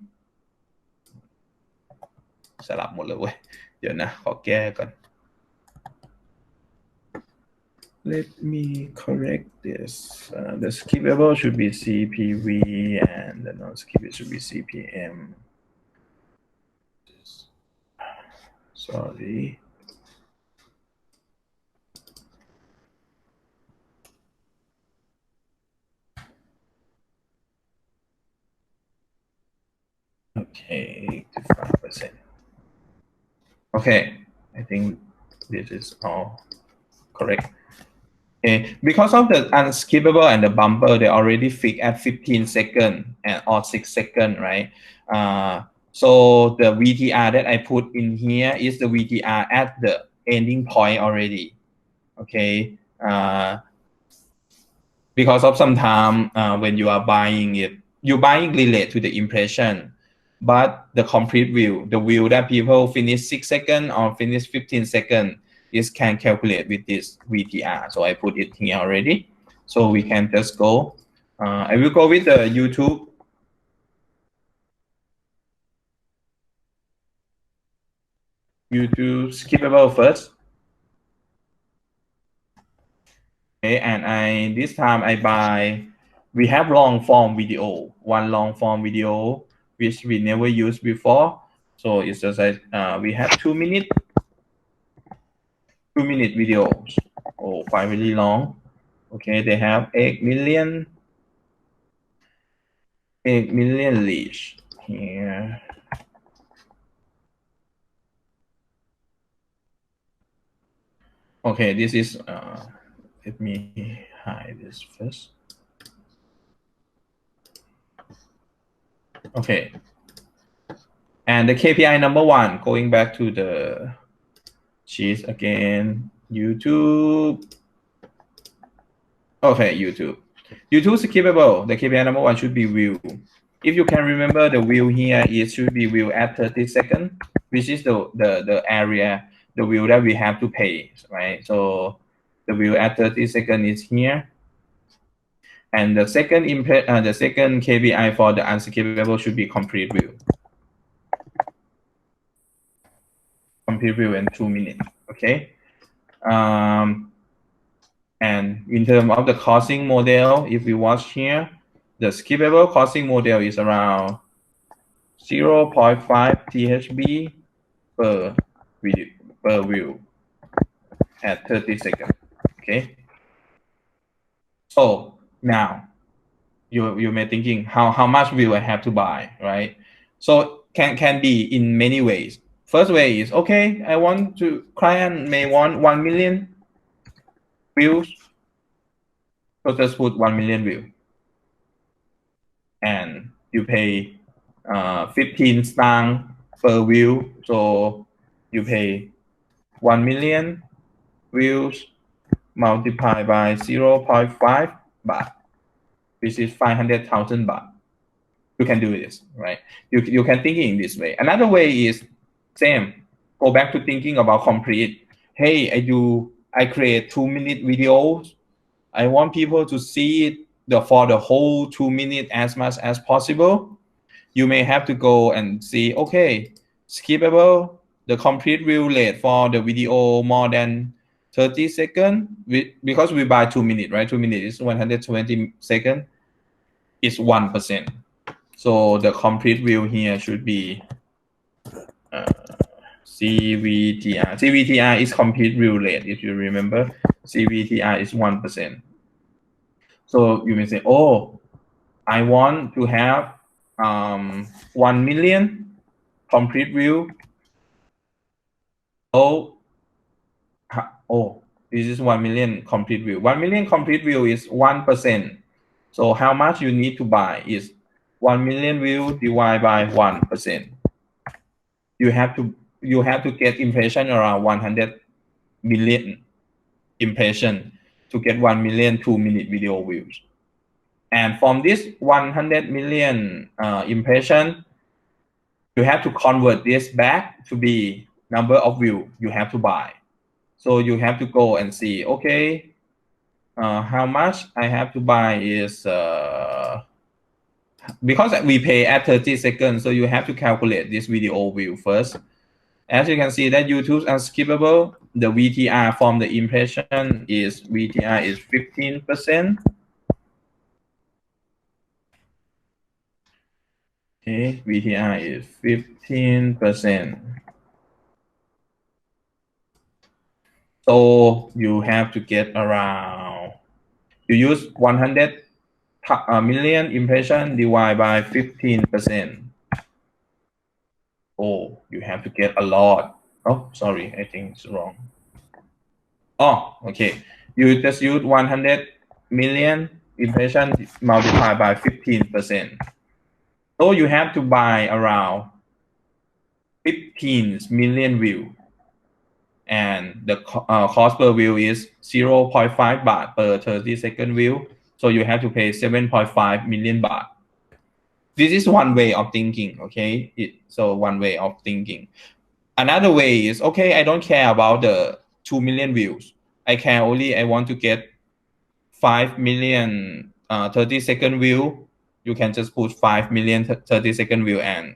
สลับหมดเลยเว้ยเดี๋ยวนะขอแก้ก่อน Let me correct this. The skippable should be CPV and the non-skippable should be CPM. Sorry. Okay, 5%. Okay, I think this is all correct. Okay, because of the unskippable and the bumper, they already fixed at 15 seconds and or 6 seconds, right? So the VTR that I put in here is the VTR at the ending point already. Okay, because of some time when you are buying it, you buying relate to the impression, but the complete view, the view that people finish 6 seconds or finish 15 seconds is can calculate with this VTR. So I put it here already. So we can just go. I will go with the YouTube. YouTube skippable first. Okay, and this time I buy, we have long form video, one long form video which we never used before. So it's just like we have 2-minute videos. Oh, quite really long. Okay, they have 8 million reach here. Okay, this is let me hide this first. Okay, and the KPI number 1, going back to the sheet again, YouTube. Okay, YouTube skippable. The KPI number 1 should be view. If you can remember, the view here, it should be view at 30 seconds, which is the area, the view that we have to pay, right? So the view at 30 seconds is here. And the second KPI for the unskippable should be complete view. Complete view in 2 minutes. Okay. And in terms of the costing model, if we watch here, the skippable costing model is around 0.5 THB per view at 30 seconds. Okay. So now you may thinking how much view I have to buy, right? So can be in many ways. First way is, okay, I want to, client may want 1 million views. So just put 1 million view. And you pay 15 stang per view. So you pay 1 million views multiplied by 0.5 baht, which is 500,000 baht. You can do this, right? You can think in this way. Another way is same. Go back to thinking about complete. Hey, I create 2-minute videos. I want people to see it for the whole 2 minutes as much as possible. You may have to go and see, okay, skippable, the complete view rate for the video more than 30 seconds, because we buy 2 minutes, right? 2 minutes is 120 seconds, is 1%. So the complete view here should be CVTR. CVTR is complete view rate, if you remember. CVTR is 1%. So you may say, oh, I want to have 1 million complete view. Oh, this is 1 million complete view. 1 million complete view is 1%. So how much you need to buy is 1 million view divided by 1%. You have to get impression around 100 million impression to get 1 million 2-minute video views. And from this 100 million impression, you have to convert this back to be number of view you have to buy. So you have to go and see, okay, how much I have to buy is, because we pay at 30 seconds, so you have to calculate this video view first. As you can see that YouTube's unskippable, the VTR from the impression is VTR is 15%. Okay, VTR is 15%. So you have to get around, you use 100 million impression divided by 15%. Oh, you have to get a lot. Oh, sorry, I think it's wrong. Oh, okay. You just use 100 million impression multiplied by 15%. So you have to buy around 15 million view. And the cost per view is 0.5 baht per 30-second view. So you have to pay 7.5 million baht. This is one way of thinking, okay? So one way of thinking. Another way is, okay, I don't care about the 2 million views. I want to get 5 million 30-second view. You can just put 5 million 30-second view and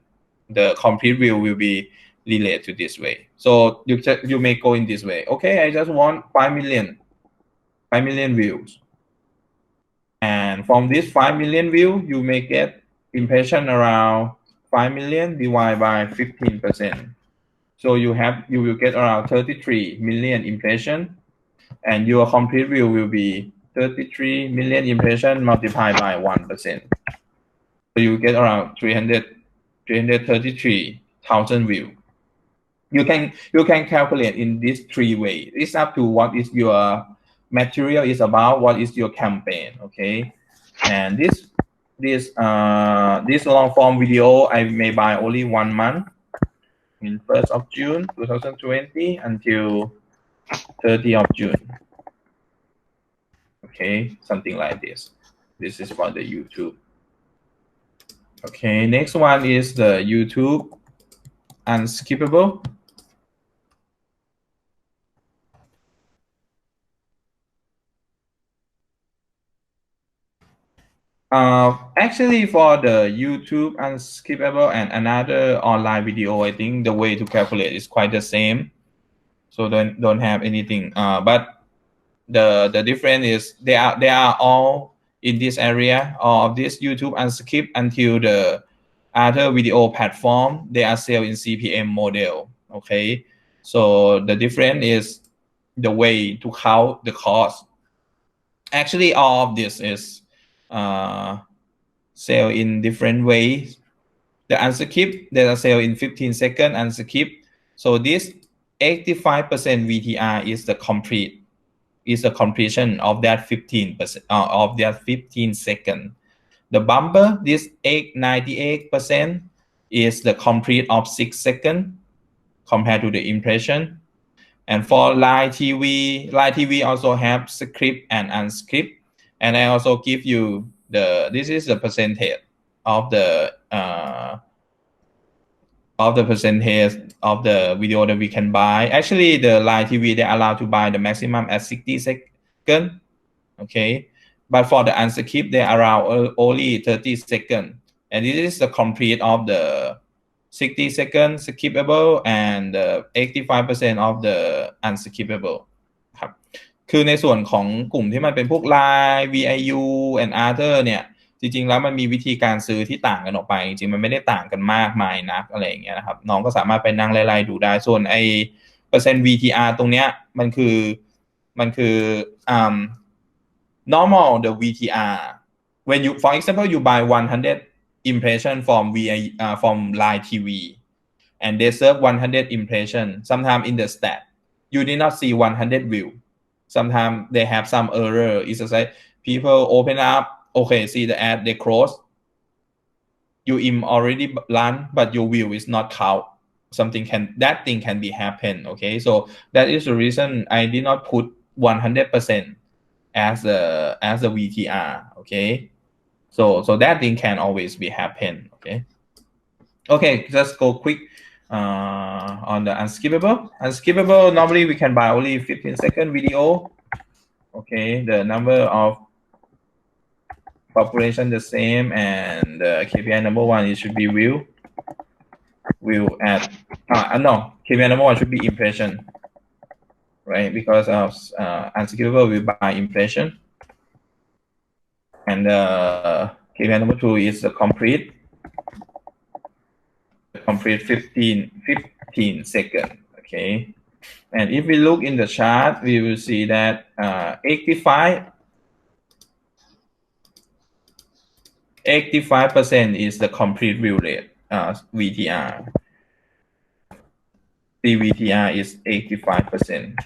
the complete view will be related to this way. So you may go in this way. Okay, I just want 5 million views. And from this 5 million view, you may get impression around 5 million divided by 15%. So you will get around 33 million impression, and your complete view will be 33 million impression multiplied by 1%. So you get around 333,000 views. You can calculate in these three ways. It's up to what is your material is about, what is your campaign, okay? And this long form video I may buy only 1 month, in 1st of June 2020 until 30th of June. Okay, something like this. This is for the YouTube. Okay, next one is the YouTube unskippable. Actually, for the YouTube unskippable and another online video, I think the way to calculate is quite the same. So don't have anything. But the difference is they are all in this area of this YouTube unskip until the other video platform. They are still in CPM model. Okay, so the difference is the way to count the cost. Actually, all of this is sell in different ways. The unskip, they are sell in 15 seconds unskip. So this 85% VTR is the completion of that 15% of that 15 second. The bumper, this 98% is the complete of 6 seconds compared to the impression. And for live TV also have script and unscript. And I also give you this is the percentage of the percentage of the video that we can buy. Actually, the live TV, they're allowed to buy the maximum at 60 seconds. Okay. But for the unskip, they allow only 30 seconds. And this is the complete of the 60 seconds skippable and 85% of the unskippable ครับคือในส่วนของกลุ่มที่มันเป็นพวก Line VIU and other เนี่ยจริงๆแล้วมันมีวิธีการซื้อที่ต่างกันออกไปจริงๆมันไม่ได้ต่างกันมากมายนักอะไรอย่างเงี้ยนะครับน้องก็สามารถไปนั่งไล่ๆดูได้ส่วนไอ้เปอร์เซ็นต์ VTR ตรงเนี้ยมันคือnormal the VTR when you for example you buy 100 impression from Line TV and they serve 100 impression. Sometimes in the stat you did not see 100 view. Sometimes they have some error. It's just like people open up, okay, see the ad, they close. You already run, but your view is not count. That thing can be happen. Okay, so that is the reason I did not put 100% as a VTR. Okay, so that thing can always be happen. Okay, just go quick on the unskippable. Normally we can buy only 15-second video. Okay, the number of population the same, and the KPI number one, it should be view at no, KPI number one should be impression, right? Because of unskippable will buy impression. And KPI number two is the complete 15 seconds. Okay. And if we look in the chart, we will see that 85% is the complete view rate, VTR. The VTR is 85%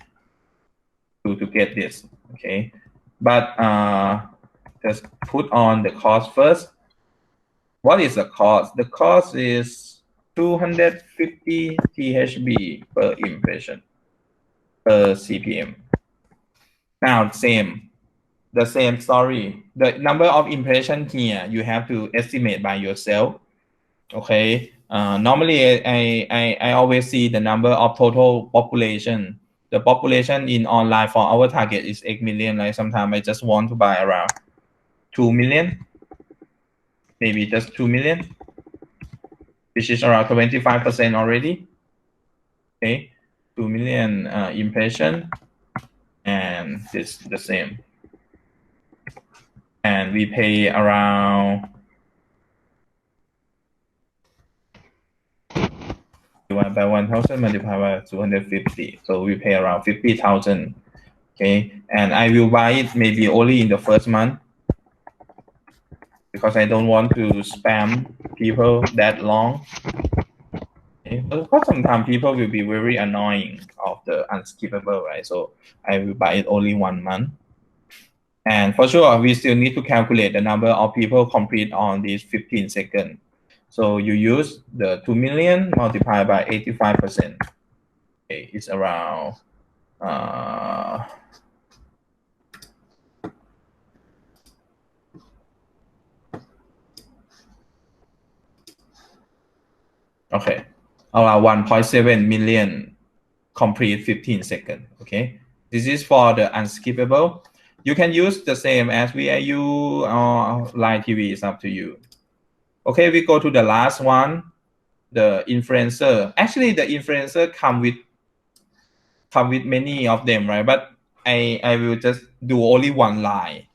to get this. Okay. But just put on the cost first. What is the cost? The cost is 250 THB per impression per CPM. Now, the same story. The number of impression here, you have to estimate by yourself. Okay. Normally, I always see the number of total population. The population in online for our target is 8 million. Like sometimes I just want to buy around 2 million, maybe just 2 million, which is around 25% already. Okay, 2 million impression, and this the same. And we pay around divided by 1,000 multiplied by 250. So we pay around 50,000. Okay, and I will buy it maybe only in the first month because I don't want to spam people that long. Okay, because sometimes people will be very annoying of the unskippable, right? So I will buy it only 1 month. And for sure, we still need to calculate the number of people complete on these 15 seconds. So you use the 2 million multiplied by 85%. Okay, it's around okay, around 1.7 million complete 15 seconds. Okay, this is for the unskippable. You can use the same as VIU or live TV. It's up to you. Okay, we go to the last one, the influencer. Actually, the influencer come with many of them, right? But I will just do only one line.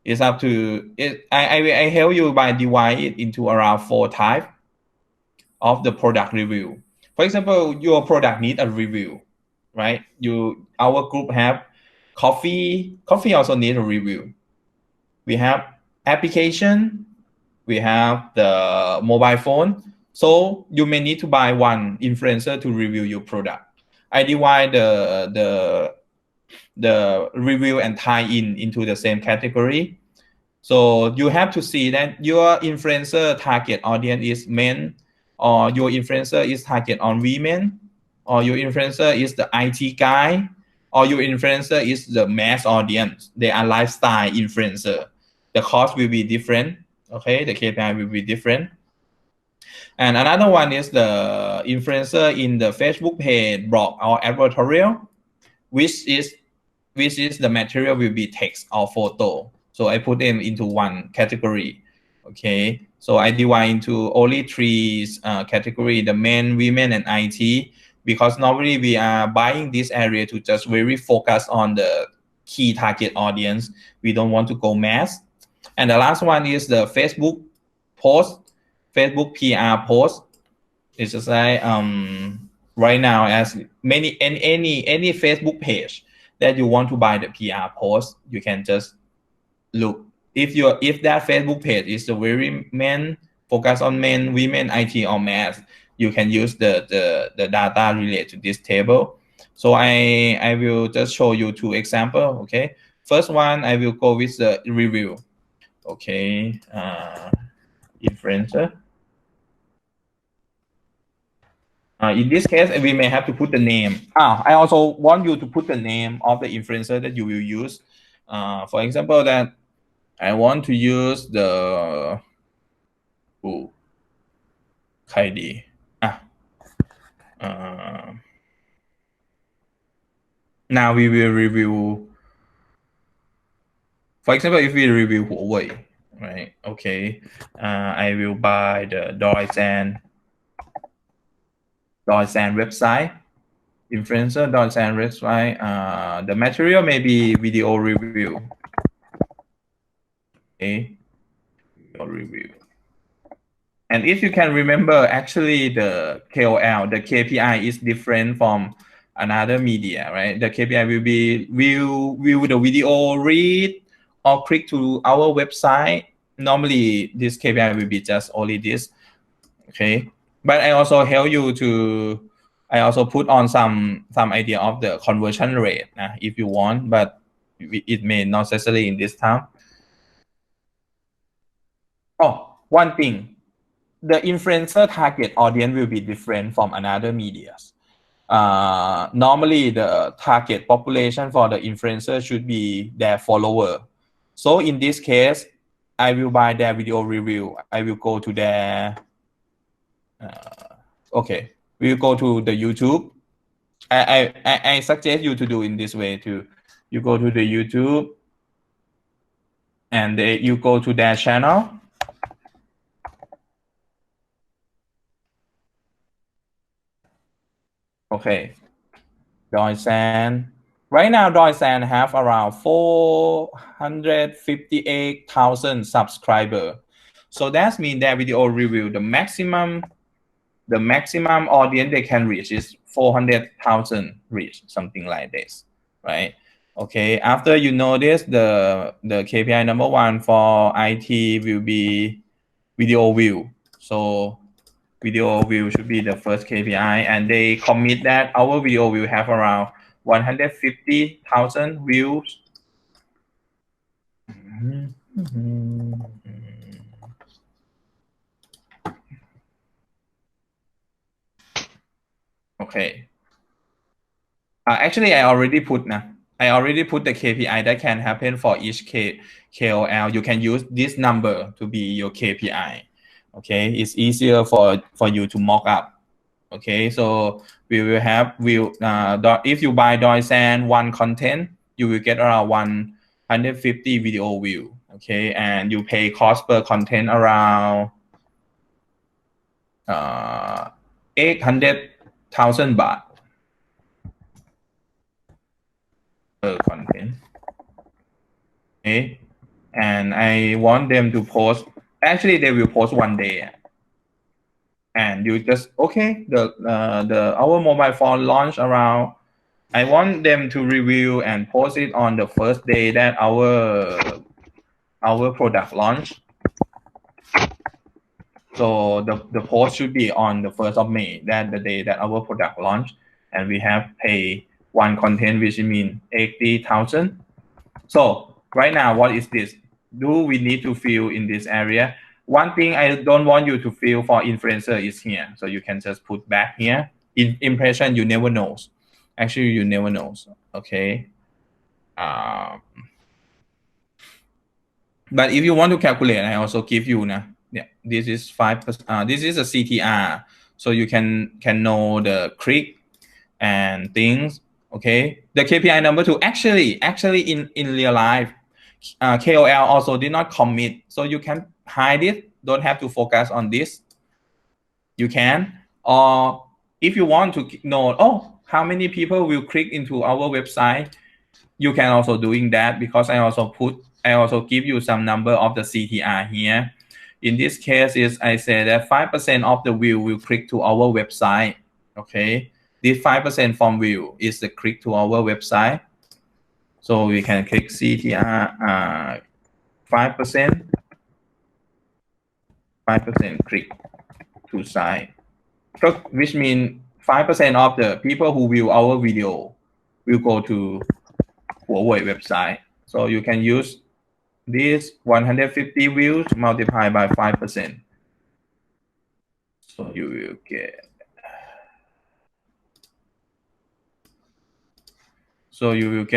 It's up to it. I help you by divide it into around 4 types of the product review. For example, your product need a review, right? Our group have coffee. Coffee also need a review. We have application. We have the mobile phone. So you may need to buy one influencer to review your product. I divide the review and tie into the same category. So you have to see that your influencer target audience is men, or your influencer is target on women, or your influencer is the IT guy, or your influencer is the mass audience. They are lifestyle influencer. The cost will be different. Okay, the KPI will be different. And another one is the influencer in the Facebook page, blog, or advertorial, which is the material will be text or photo. So I put them into one category. Okay, so I divide into only 3 category: the men, women, and IT. Because normally we are buying this area to just very focus on the key target audience. We don't want to go mass. And the last one is the Facebook post, Facebook PR post. It's just like right now, as any Facebook page that you want to buy the PR post, you can just look. If that Facebook page is the very men, focus on men, women, IT, or mass, you can use the data related to this table. So I will just show you 2 examples. Okay, first one I will go with the review. Okay, influencer. In this case, we may have to put the name. I also want you to put the name of the influencer that you will use. For example, that I want to use the Kaidi. Now we will review. For example, if we review Huawei, right? Okay, I will buy the Dyson Doysan website, influencer Doysan website. The material may be video review. Okay, video review. And if you can remember, actually the KOL, the KPI is different from another media, right? The KPI will be view the video, read, or click to our website. Normally, this KPI will be just only this, okay? But I also help you to, I also put on some idea of the conversion rate if you want, but it may not necessarily in this time. Oh, one thing. The influencer target audience will be different from another medias. Normally, the target population for the influencer should be their follower. So in this case, I will buy their video review. I will go to their, okay, we will go to the YouTube. I suggest you to do in this way too. You go to the YouTube and you go to their channel. Okay, Doysan. Right now, Doysan have around 458,000 subscribers. So that means that video review, the maximum audience they can reach is 400,000 reach, something like this, right? Okay, after you know this, the KPI number one for IT will be video view. So video view should be the first KPI, and they commit that our video will have around 150,000 views. Okay. Actually, I already put the KPI that can happen for each KOL. You can use this number to be your KPI. Okay, it's easier for you to mock up. Okay, so we will have if you buy Doysan one content, you will get around 150 video view. Okay, and you pay cost per content around 800,000 baht per content. Okay, and I want them to post. Actually, they will post one day. And you just, okay, our mobile phone launch around, I want them to review and post it on the first day that our product launch. So the post should be on the 1st of May, that the day that our product launch, and we have pay one content, which means 80,000. So right now, what is this? Do we need to fill in this area? One thing I don't want you to fill for influencer is here. So you can just put back here. In impression, you never know. Actually, you never know. Okay. But if you want to calculate, I also give you now. Yeah, this is 5%. This is a CTR, so you can know the click and things. Okay, the KPI number two. Actually, in real life, KOL also did not commit, so you can hide it. Don't have to focus on this. You can, or if you want to know, oh, how many people will click into our website, you can also doing that, because I also give you some number of the CTR here. In this case, is I say that 5% of the view will click to our website. Okay, this 5% from view is the click to our website. So we can click CTR 5%, 5% click to site, which means 5% of the people who view our video will go to Huawei website. So you can use this 150 views multiplied by 5%. So you will get,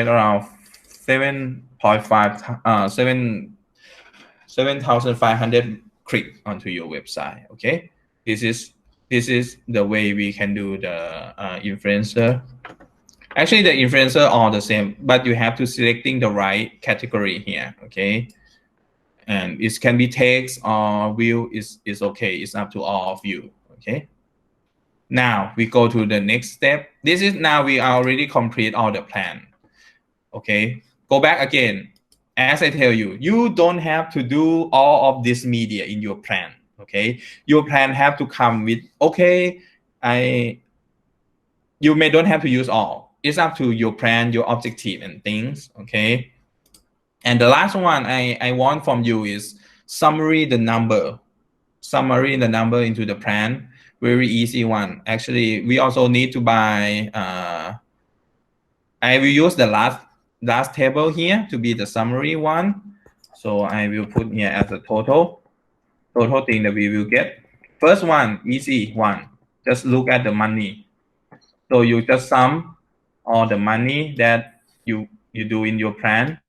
around 7,500 click onto your website. Okay, this is the way we can do the influencer. Actually, the influencer are the same, but you have to selecting the right category here. Okay, and it can be text or view is okay. It's up to all of you. Okay. Now we go to the next step. This is now we already complete all the plan. Okay, go back again. As I tell you, you don't have to do all of this media in your plan. Okay, your plan have to come with, okay, you may don't have to use all. It's up to your plan, your objective and things. Okay, and the last one I want from you is summary the number into the plan. Very easy one. Actually, we also need to buy I will use the last table here to be the summary one. So I will put here as a total thing that we will get. First one, easy one. Just look at the money. So you just sum all the money that you do in your plan.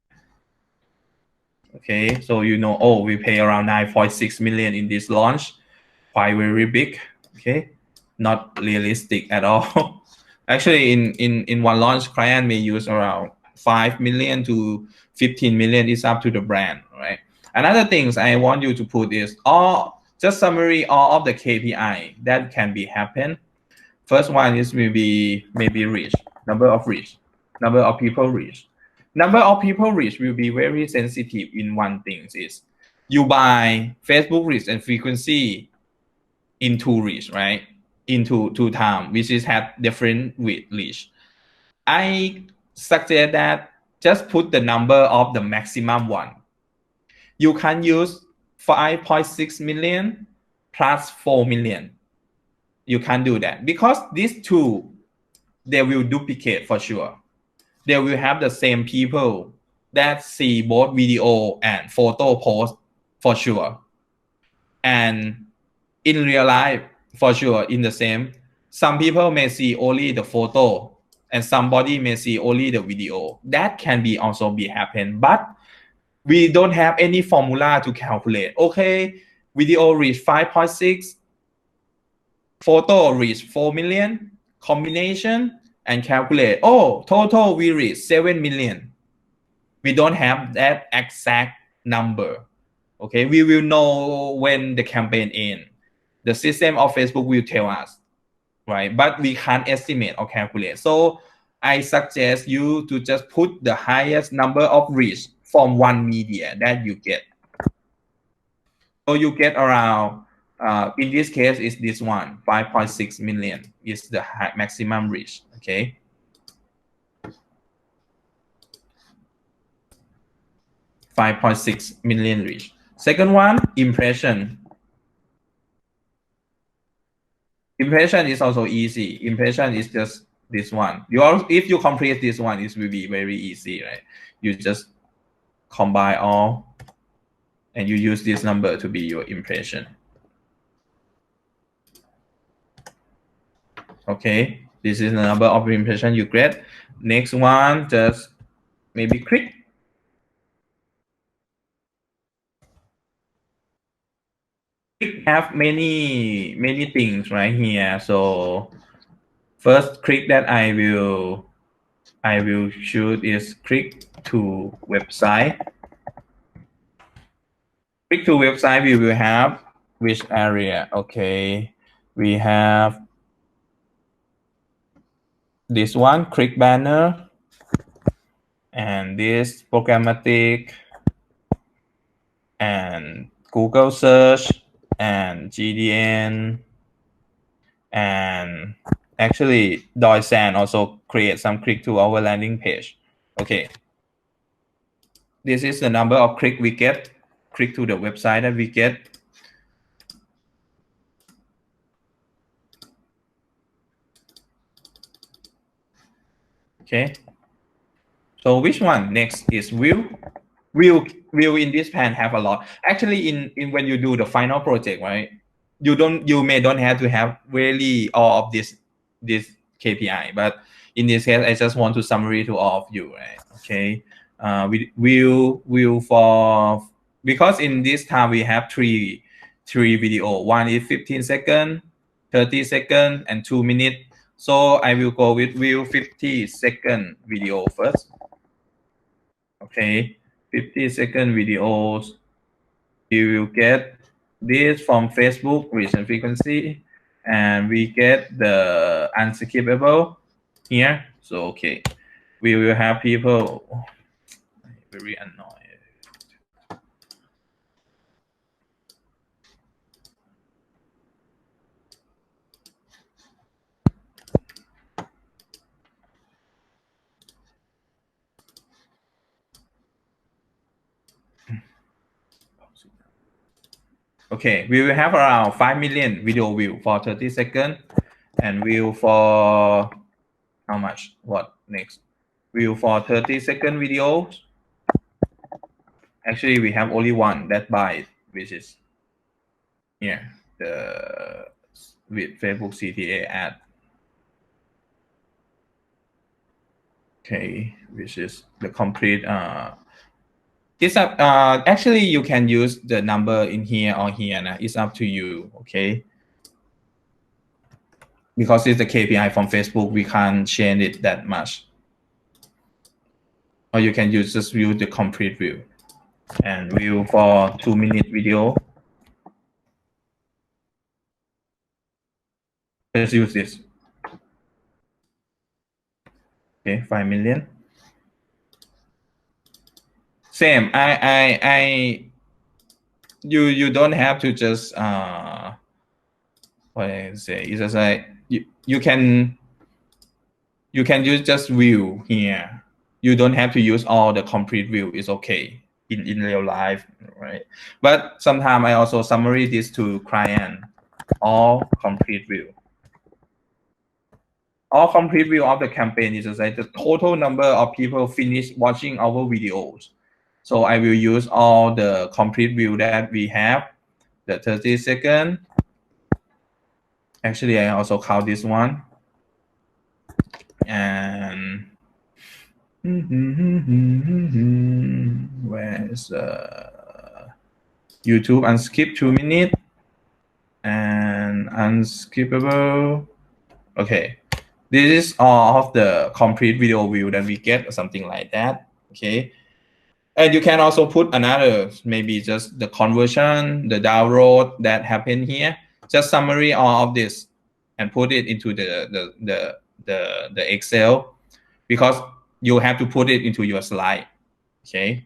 Okay, so you know, oh, we pay around 9.6 million in this launch. Quite very big. Okay, not realistic at all. Actually, in one launch, client may use around 5 million to 15 million. It's up to the brand, right? Another things I want you to put is just summary all of the KPI that can be happen. First one is maybe reach, number of reach, number of people reach. Number of people reach will be very sensitive in one thing is you buy Facebook reach and frequency into reach, right? Into two time, which is have different with reach. I suggest that just put the number of the maximum one. You can use 5.6 million plus 4 million. You can do that because these two, they will duplicate for sure. They will have the same people that see both video and photo post for sure. And in real life, for sure, in the same, some people may see only the photo and somebody may see only the video. That can be also be happen, but we don't have any formula to calculate. Okay, video reach 5.6, photo reach 4 million, combination and calculate, oh, total we reach 7 million. We don't have that exact number. Okay, we will know when the campaign ends. The system of Facebook will tell us, right? But we can't estimate or calculate. So I suggest you to just put the highest number of reach from one media that you get. So you get around, in this case, is this one, 5.6 million is the maximum reach, okay? $5.6 million reach. Second one, impression. Impression is also easy. Impression is just this one. If you complete this one, it will be very easy, right? You just combine all and you use this number to be your impression. Okay, this is the number of impression you get. Next one, just maybe click. Have many things right here. So first click that I will choose is click to website. Click to website, we will have which area? Okay, we have this one, click banner, and this programmatic, and Google search, and GDN, and actually Doysan also create some click to our landing page. Okay, this is the number of click we get, click to the website that we get. Okay, so which one next is view? View in this plan have a lot. Actually, in when you do the final project, right? You may don't have to have really all of this KPI, but in this case, I just want to summary to all of you, right? Okay, we will for, because in this time we have three video. One is 15 second, 30 second, and 2 minutes. So I will go with view 50-second video first. Okay, 50-second videos. You will get this from Facebook reach and frequency, and we get the unskippable here. So okay, we will have people very annoying. Okay, we will have around 5 million video view for 30 seconds and view for how much? What next? View for 30-second videos. Actually, we have only one that buy it, which is here, the with Facebook CTA ad. Okay, which is the complete it's up actually you can use the number in here or here. It's up to you, okay? Because it's the KPI from Facebook, we can't change it that much. Or you can use just view the complete view and view for 2-minute video. Let's use this. Okay, 5 million. Same. You don't have to just what I say. It's just like you can use just view here. You don't have to use all the complete view. It's okay in real life, right? But sometimes I also summary this to client, all complete view. All complete view of the campaign is just like the total number of people finish watching our videos. So I will use all the complete view that we have, the 30 second. Actually, I also count this one. And where's YouTube unskip 2 minutes and unskippable. Okay, this is all of the complete video view that we get or something like that. Okay, and you can also put another, maybe just the conversion, the download that happened here, just summary all of this and put it into the Excel, because you have to put it into your slide. Okay,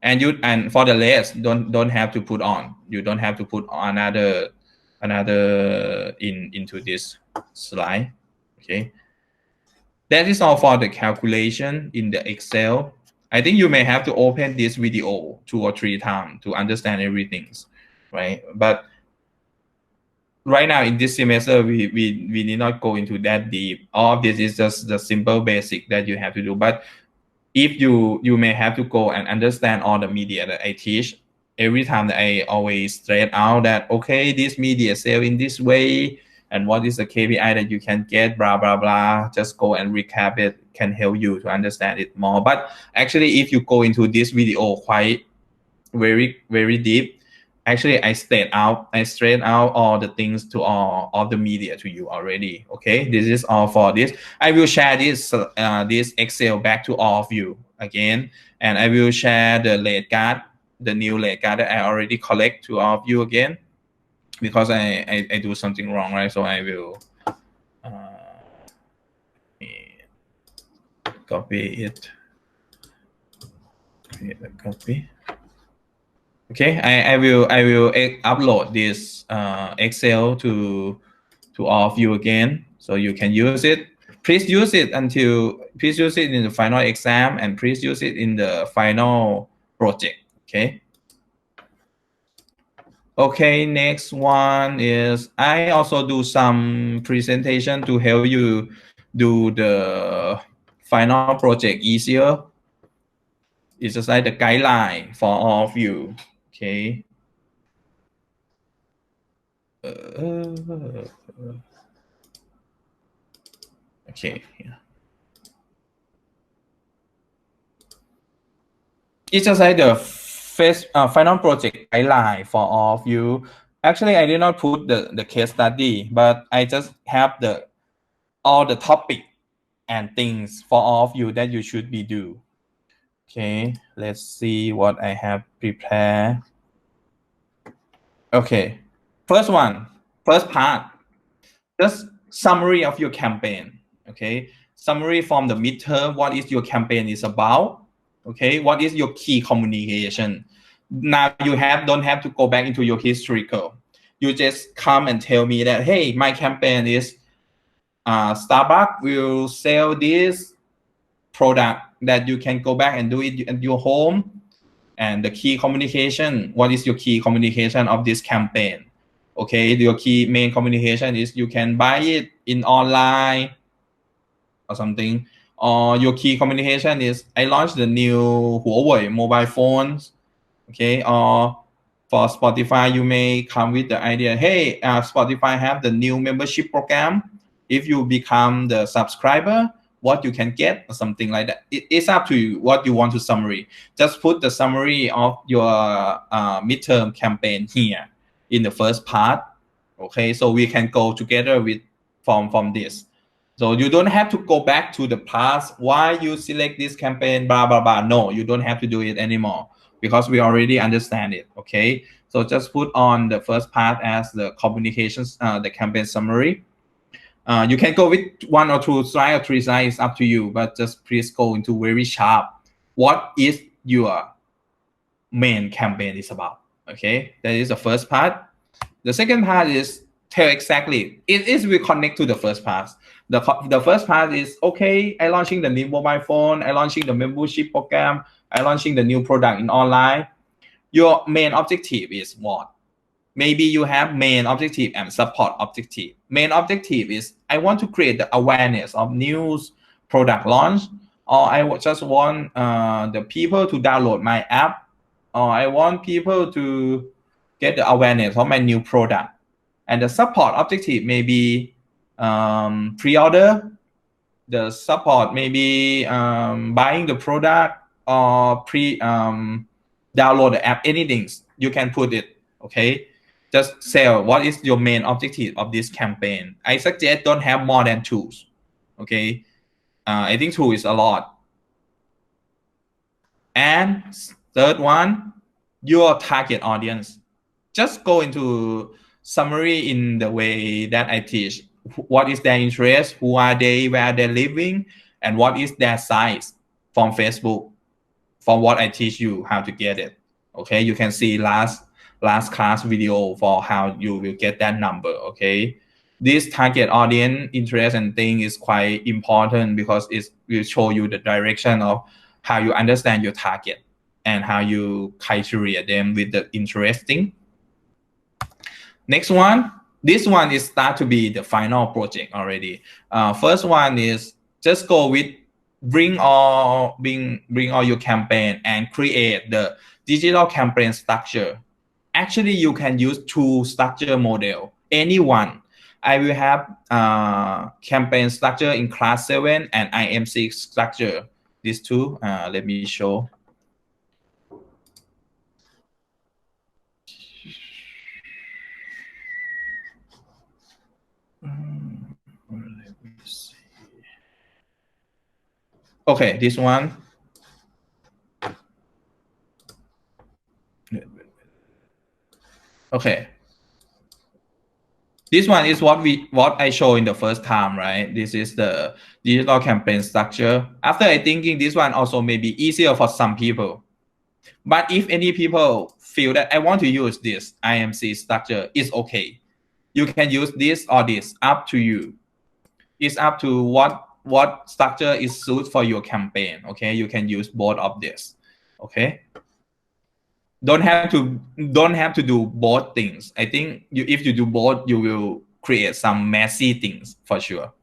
and for the rest, don't have to put on. You don't have to put another into this slide. Okay, that is all for the calculation in the Excel. I think you may have to open this video 2 or 3 times to understand everything, right? But right now in this semester, we need not go into that deep. All of this is just the simple basic that you have to do. But if you may have to go and understand all the media that I teach, every time that I always straight out that, okay, this media sell in this way, and what is the KPI that you can get, blah, blah, blah. Just go and recap it, can help you to understand it more. But actually, if you go into this video quite very, very deep, actually I straight out all the things to all the media to you already. Okay, this is all for this. I will share this this Excel back to all of you again, and I will share the rate card, the new rate card that I already collect to all of you again, because I do something wrong, right? So I will copy it. Copy. Okay, I will upload this Excel to all of you again, so you can use it. Please use it in the final exam, and please use it in the final project. Okay. Okay, next one is I also do some presentation to help you do the final project easier. It's just like the guideline for all of you. Okay. Okay. Yeah. It's just like the final project guideline for all of you. Actually, I did not put the case study, but I just have all the topic and things for all of you that you should be do. Okay, let's see what I have prepared. Okay, first part. just summary of your campaign. Okay, summary from the midterm. What is your campaign is about? Okay, what is your key communication? Now you don't have to go back into your historical. You just come and tell me that, hey, my campaign is Starbucks will sell this product that you can go back and do it at your home. And the key communication, what is your key communication of this campaign? Okay, your key main communication is you can buy it in online or something. Or your key communication is I launched the new Huawei mobile phones. Okay, or for Spotify, you may come with the idea, hey, Spotify have the new membership program. If you become the subscriber, what you can get or something like that. It's up to you what you want to summary. Just put the summary of your midterm campaign here in the first part. Okay, so we can go together with from this. So you don't have to go back to the past. Why you select this campaign, blah, blah, blah. No, you don't have to do it anymore because we already understand it. Okay, so just put on the first part as the communications, the campaign summary. You can go with 1 or 2 slides or 3 slides, up to you, but just please go into very sharp. What is your main campaign is about? Okay, that is the first part. The second part is tell exactly. It will connect to the first part. The first part is, okay, I launching the new mobile phone, I launching the membership program, I launching the new product in online. Your main objective is what? Maybe you have main objective and support objective. Main objective is I want to create the awareness of news product launch, or I just want the people to download my app, or I want people to get the awareness of my new product. And the support objective may be pre-order. The support may be buying the product or download the app. Anything you can put it. Okay, just sell. What is your main objective of this campaign? I suggest don't have more than 2. Okay, I think 2 is a lot. And third one, your target audience. Just go into summary in the way that I teach. What is their interest? Who are they? Where they're living? And what is their size from Facebook? From what I teach you how to get it. Okay, you can see last class video for how you will get that number. Okay, this target audience interest and thing is quite important because it will show you the direction of how you understand your target and how you criteria them with the interesting. Next one, this one is start to be the final project already. First one is just go with bring all your campaign and create the digital campaign structure. Actually, you can use 2 structure model, any one. I will have campaign structure in class 7 and IM6 structure. These 2, let me show. Okay, this one. Okay. This one is what I show in the first time, right? This is the digital campaign structure. After I thinking, this one also may be easier for some people. But if any people feel that I want to use this IMC structure, it's okay. You can use this or this, up to you. It's up to what structure is suited for your campaign. Okay, you can use both of this. Okay, don't have to do both things. I think if you do both, you will create some messy things for sure.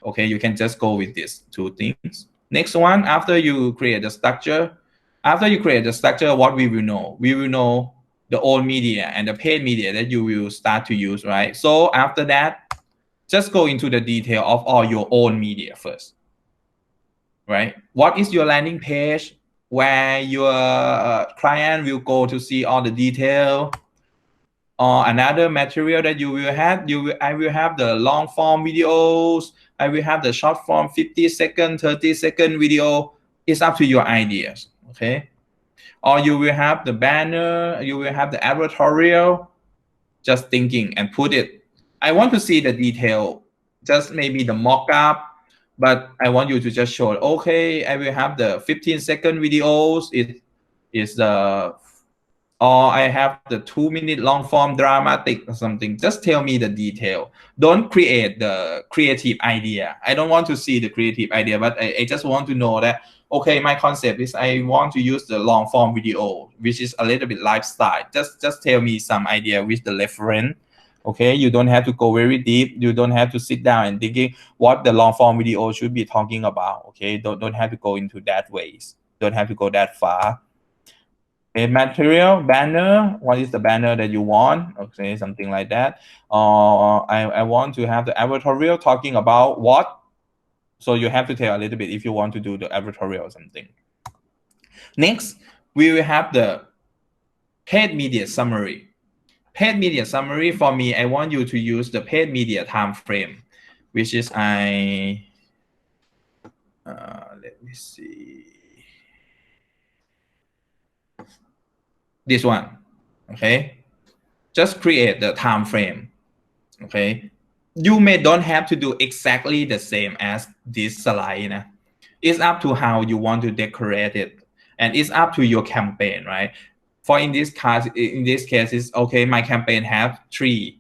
Okay, you can just go with these 2 things. Next one, after you create the structure, what we will know? We will know the old media and the paid media that you will start to use, right? So after that, just go into the detail of all your own media first, right? What is your landing page where your client will go to see all the detail? Or another material that you will have, I will have the long form videos, I will have the short form 50-second, 30-second video. It's up to your ideas, okay? Or you will have the banner, you will have the advertorial. Just thinking and put it I want to see the detail, just maybe the mock-up, but I want you to just show, okay, I will have the 15-second videos. It is the, or I have the 2-minute long form dramatic or something. Just tell me the detail. Don't create the creative idea. I don't want to see the creative idea, but I just want to know that, okay, my concept is I want to use the long form video, which is a little bit lifestyle. Just tell me some idea with the reference. Okay, you don't have to go very deep. You don't have to sit down and thinking what the long form video should be talking about. Okay, don't have to go into that ways. Don't have to go that far. Okay, material, banner, what is the banner that you want? Okay, something like that. I want to have the advertorial talking about what? So you have to tell a little bit if you want to do the advertorial or something. Next, we will have the paid media summary. Paid media summary, for me, I want you to use the paid media time frame, which is let me see. This one, okay? Just create the time frame, okay? You may don't have to do exactly the same as this slide. It's up to how you want to decorate it, and it's up to your campaign, right? For in this case, it's okay. My campaign have 3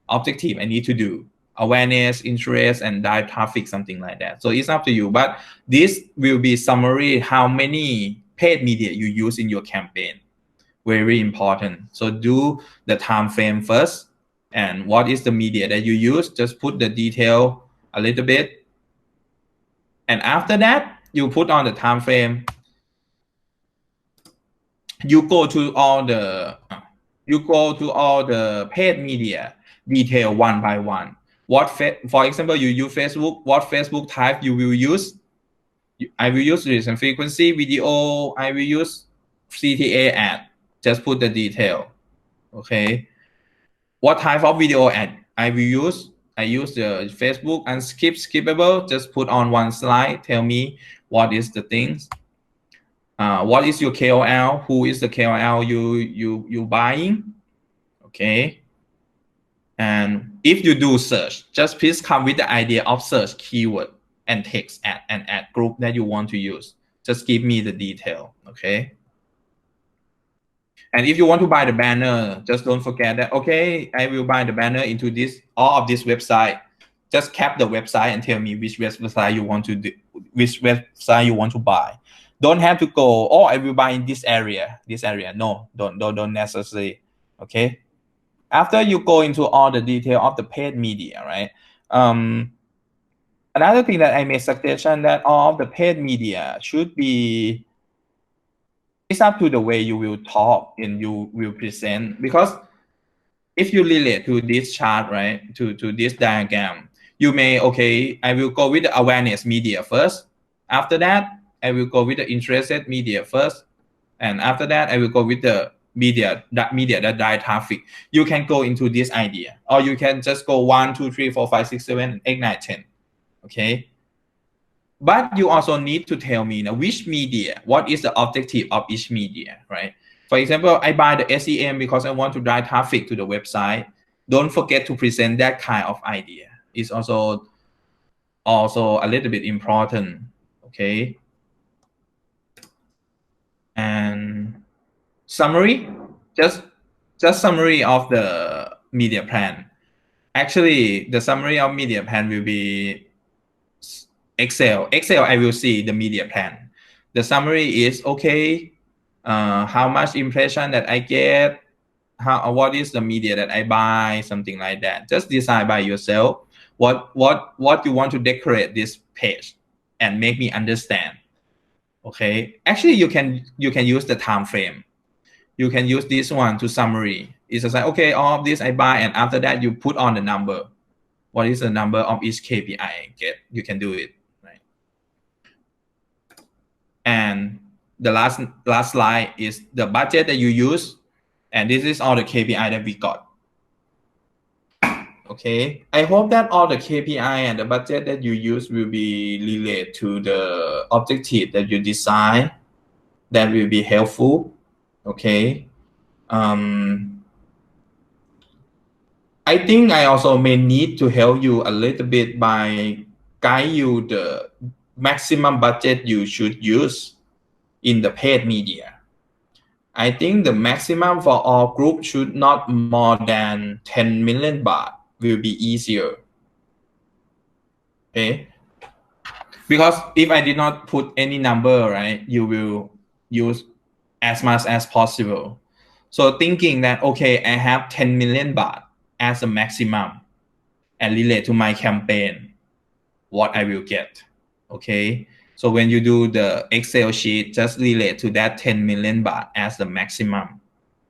objectives I need to do: awareness, interest, and drive traffic, something like that. So it's up to you. But this will be summary how many paid media you use in your campaign. Very important. So do the time frame first, and what is the media that you use. Just put the detail a little bit, and after that you put on the time frame. You go to all the paid media detail one by one. For example, you use Facebook. What Facebook type you will use? I will use recent frequency video. I will use CTA ad. Just put the detail. Okay. What type of video ad I will use? I use the Facebook and skippable. Just put on one slide. Tell me what is the things. What is your KOL? Who is the KOL you buying? Okay. And if you do search, just please come with the idea of search keyword and text ad group that you want to use. Just give me the detail. Okay. And if you want to buy the banner, just don't forget that, okay, I will buy the banner into all of this website. Just cap the website and tell me which website you want to do, which website you want to buy. Don't have to go, oh, I will buy in this area. No, don't necessarily. Okay. After you go into all the detail of the paid media, right? Another thing that I made suggestion that all of the paid media should be, it's up to the way you will talk and you will present. Because if you relate to this chart, right, to this diagram, you may, okay, I will go with the awareness media first. After that, I will go with the interested media first. And after that, I will go with the media that drive traffic. You can go into this idea, or you can just go 1, 2, 3, 4, 5, 6, 7, 8, 9, 10. Okay. But you also need to tell me now which media, what is the objective of each media, right? For example, I buy the SEM because I want to drive traffic to the website. Don't forget to present that kind of idea. It's also a little bit important. Okay. And summary, just summary of the media plan. Actually, the summary of media plan will be Excel. I will see the media plan. The summary is, okay, how much impression that I get, what is the media that I buy, something like that. Just decide by yourself what you want to decorate this page and make me understand. Okay. Actually, you can use the time frame. You can use this one to summary. It's just like, okay, all of this I buy, and after that you put on the number. What is the number of each KPI I get? You can do it, right? And the last slide is the budget that you use, and this is all the KPI that we got. Okay, I hope that all the KPI and the budget that you use will be related to the objective that you design. That will be helpful. Okay. I think I also may need to help you a little bit by guide you the maximum budget you should use in the paid media. I think the maximum for all groups should not more than 10 million baht will be easier. Okay. Because if I did not put any number, right, you will use as much as possible. So thinking that, okay, I have 10 million baht as a maximum and relate to my campaign, what I will get. Okay. So when you do the Excel sheet, just relate to that 10 million baht as the maximum.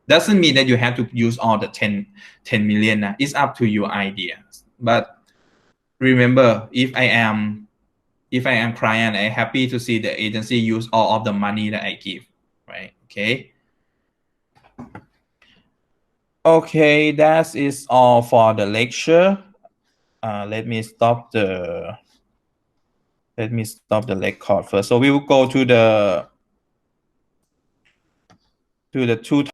Doesn't mean that you have to use all the 10 million. It's up to your ideas. But remember, if I am client, I'm happy to see the agency use all of the money that I give, right? Okay. Okay, that is all for the lecture. Let me stop the record first. So we will go to the two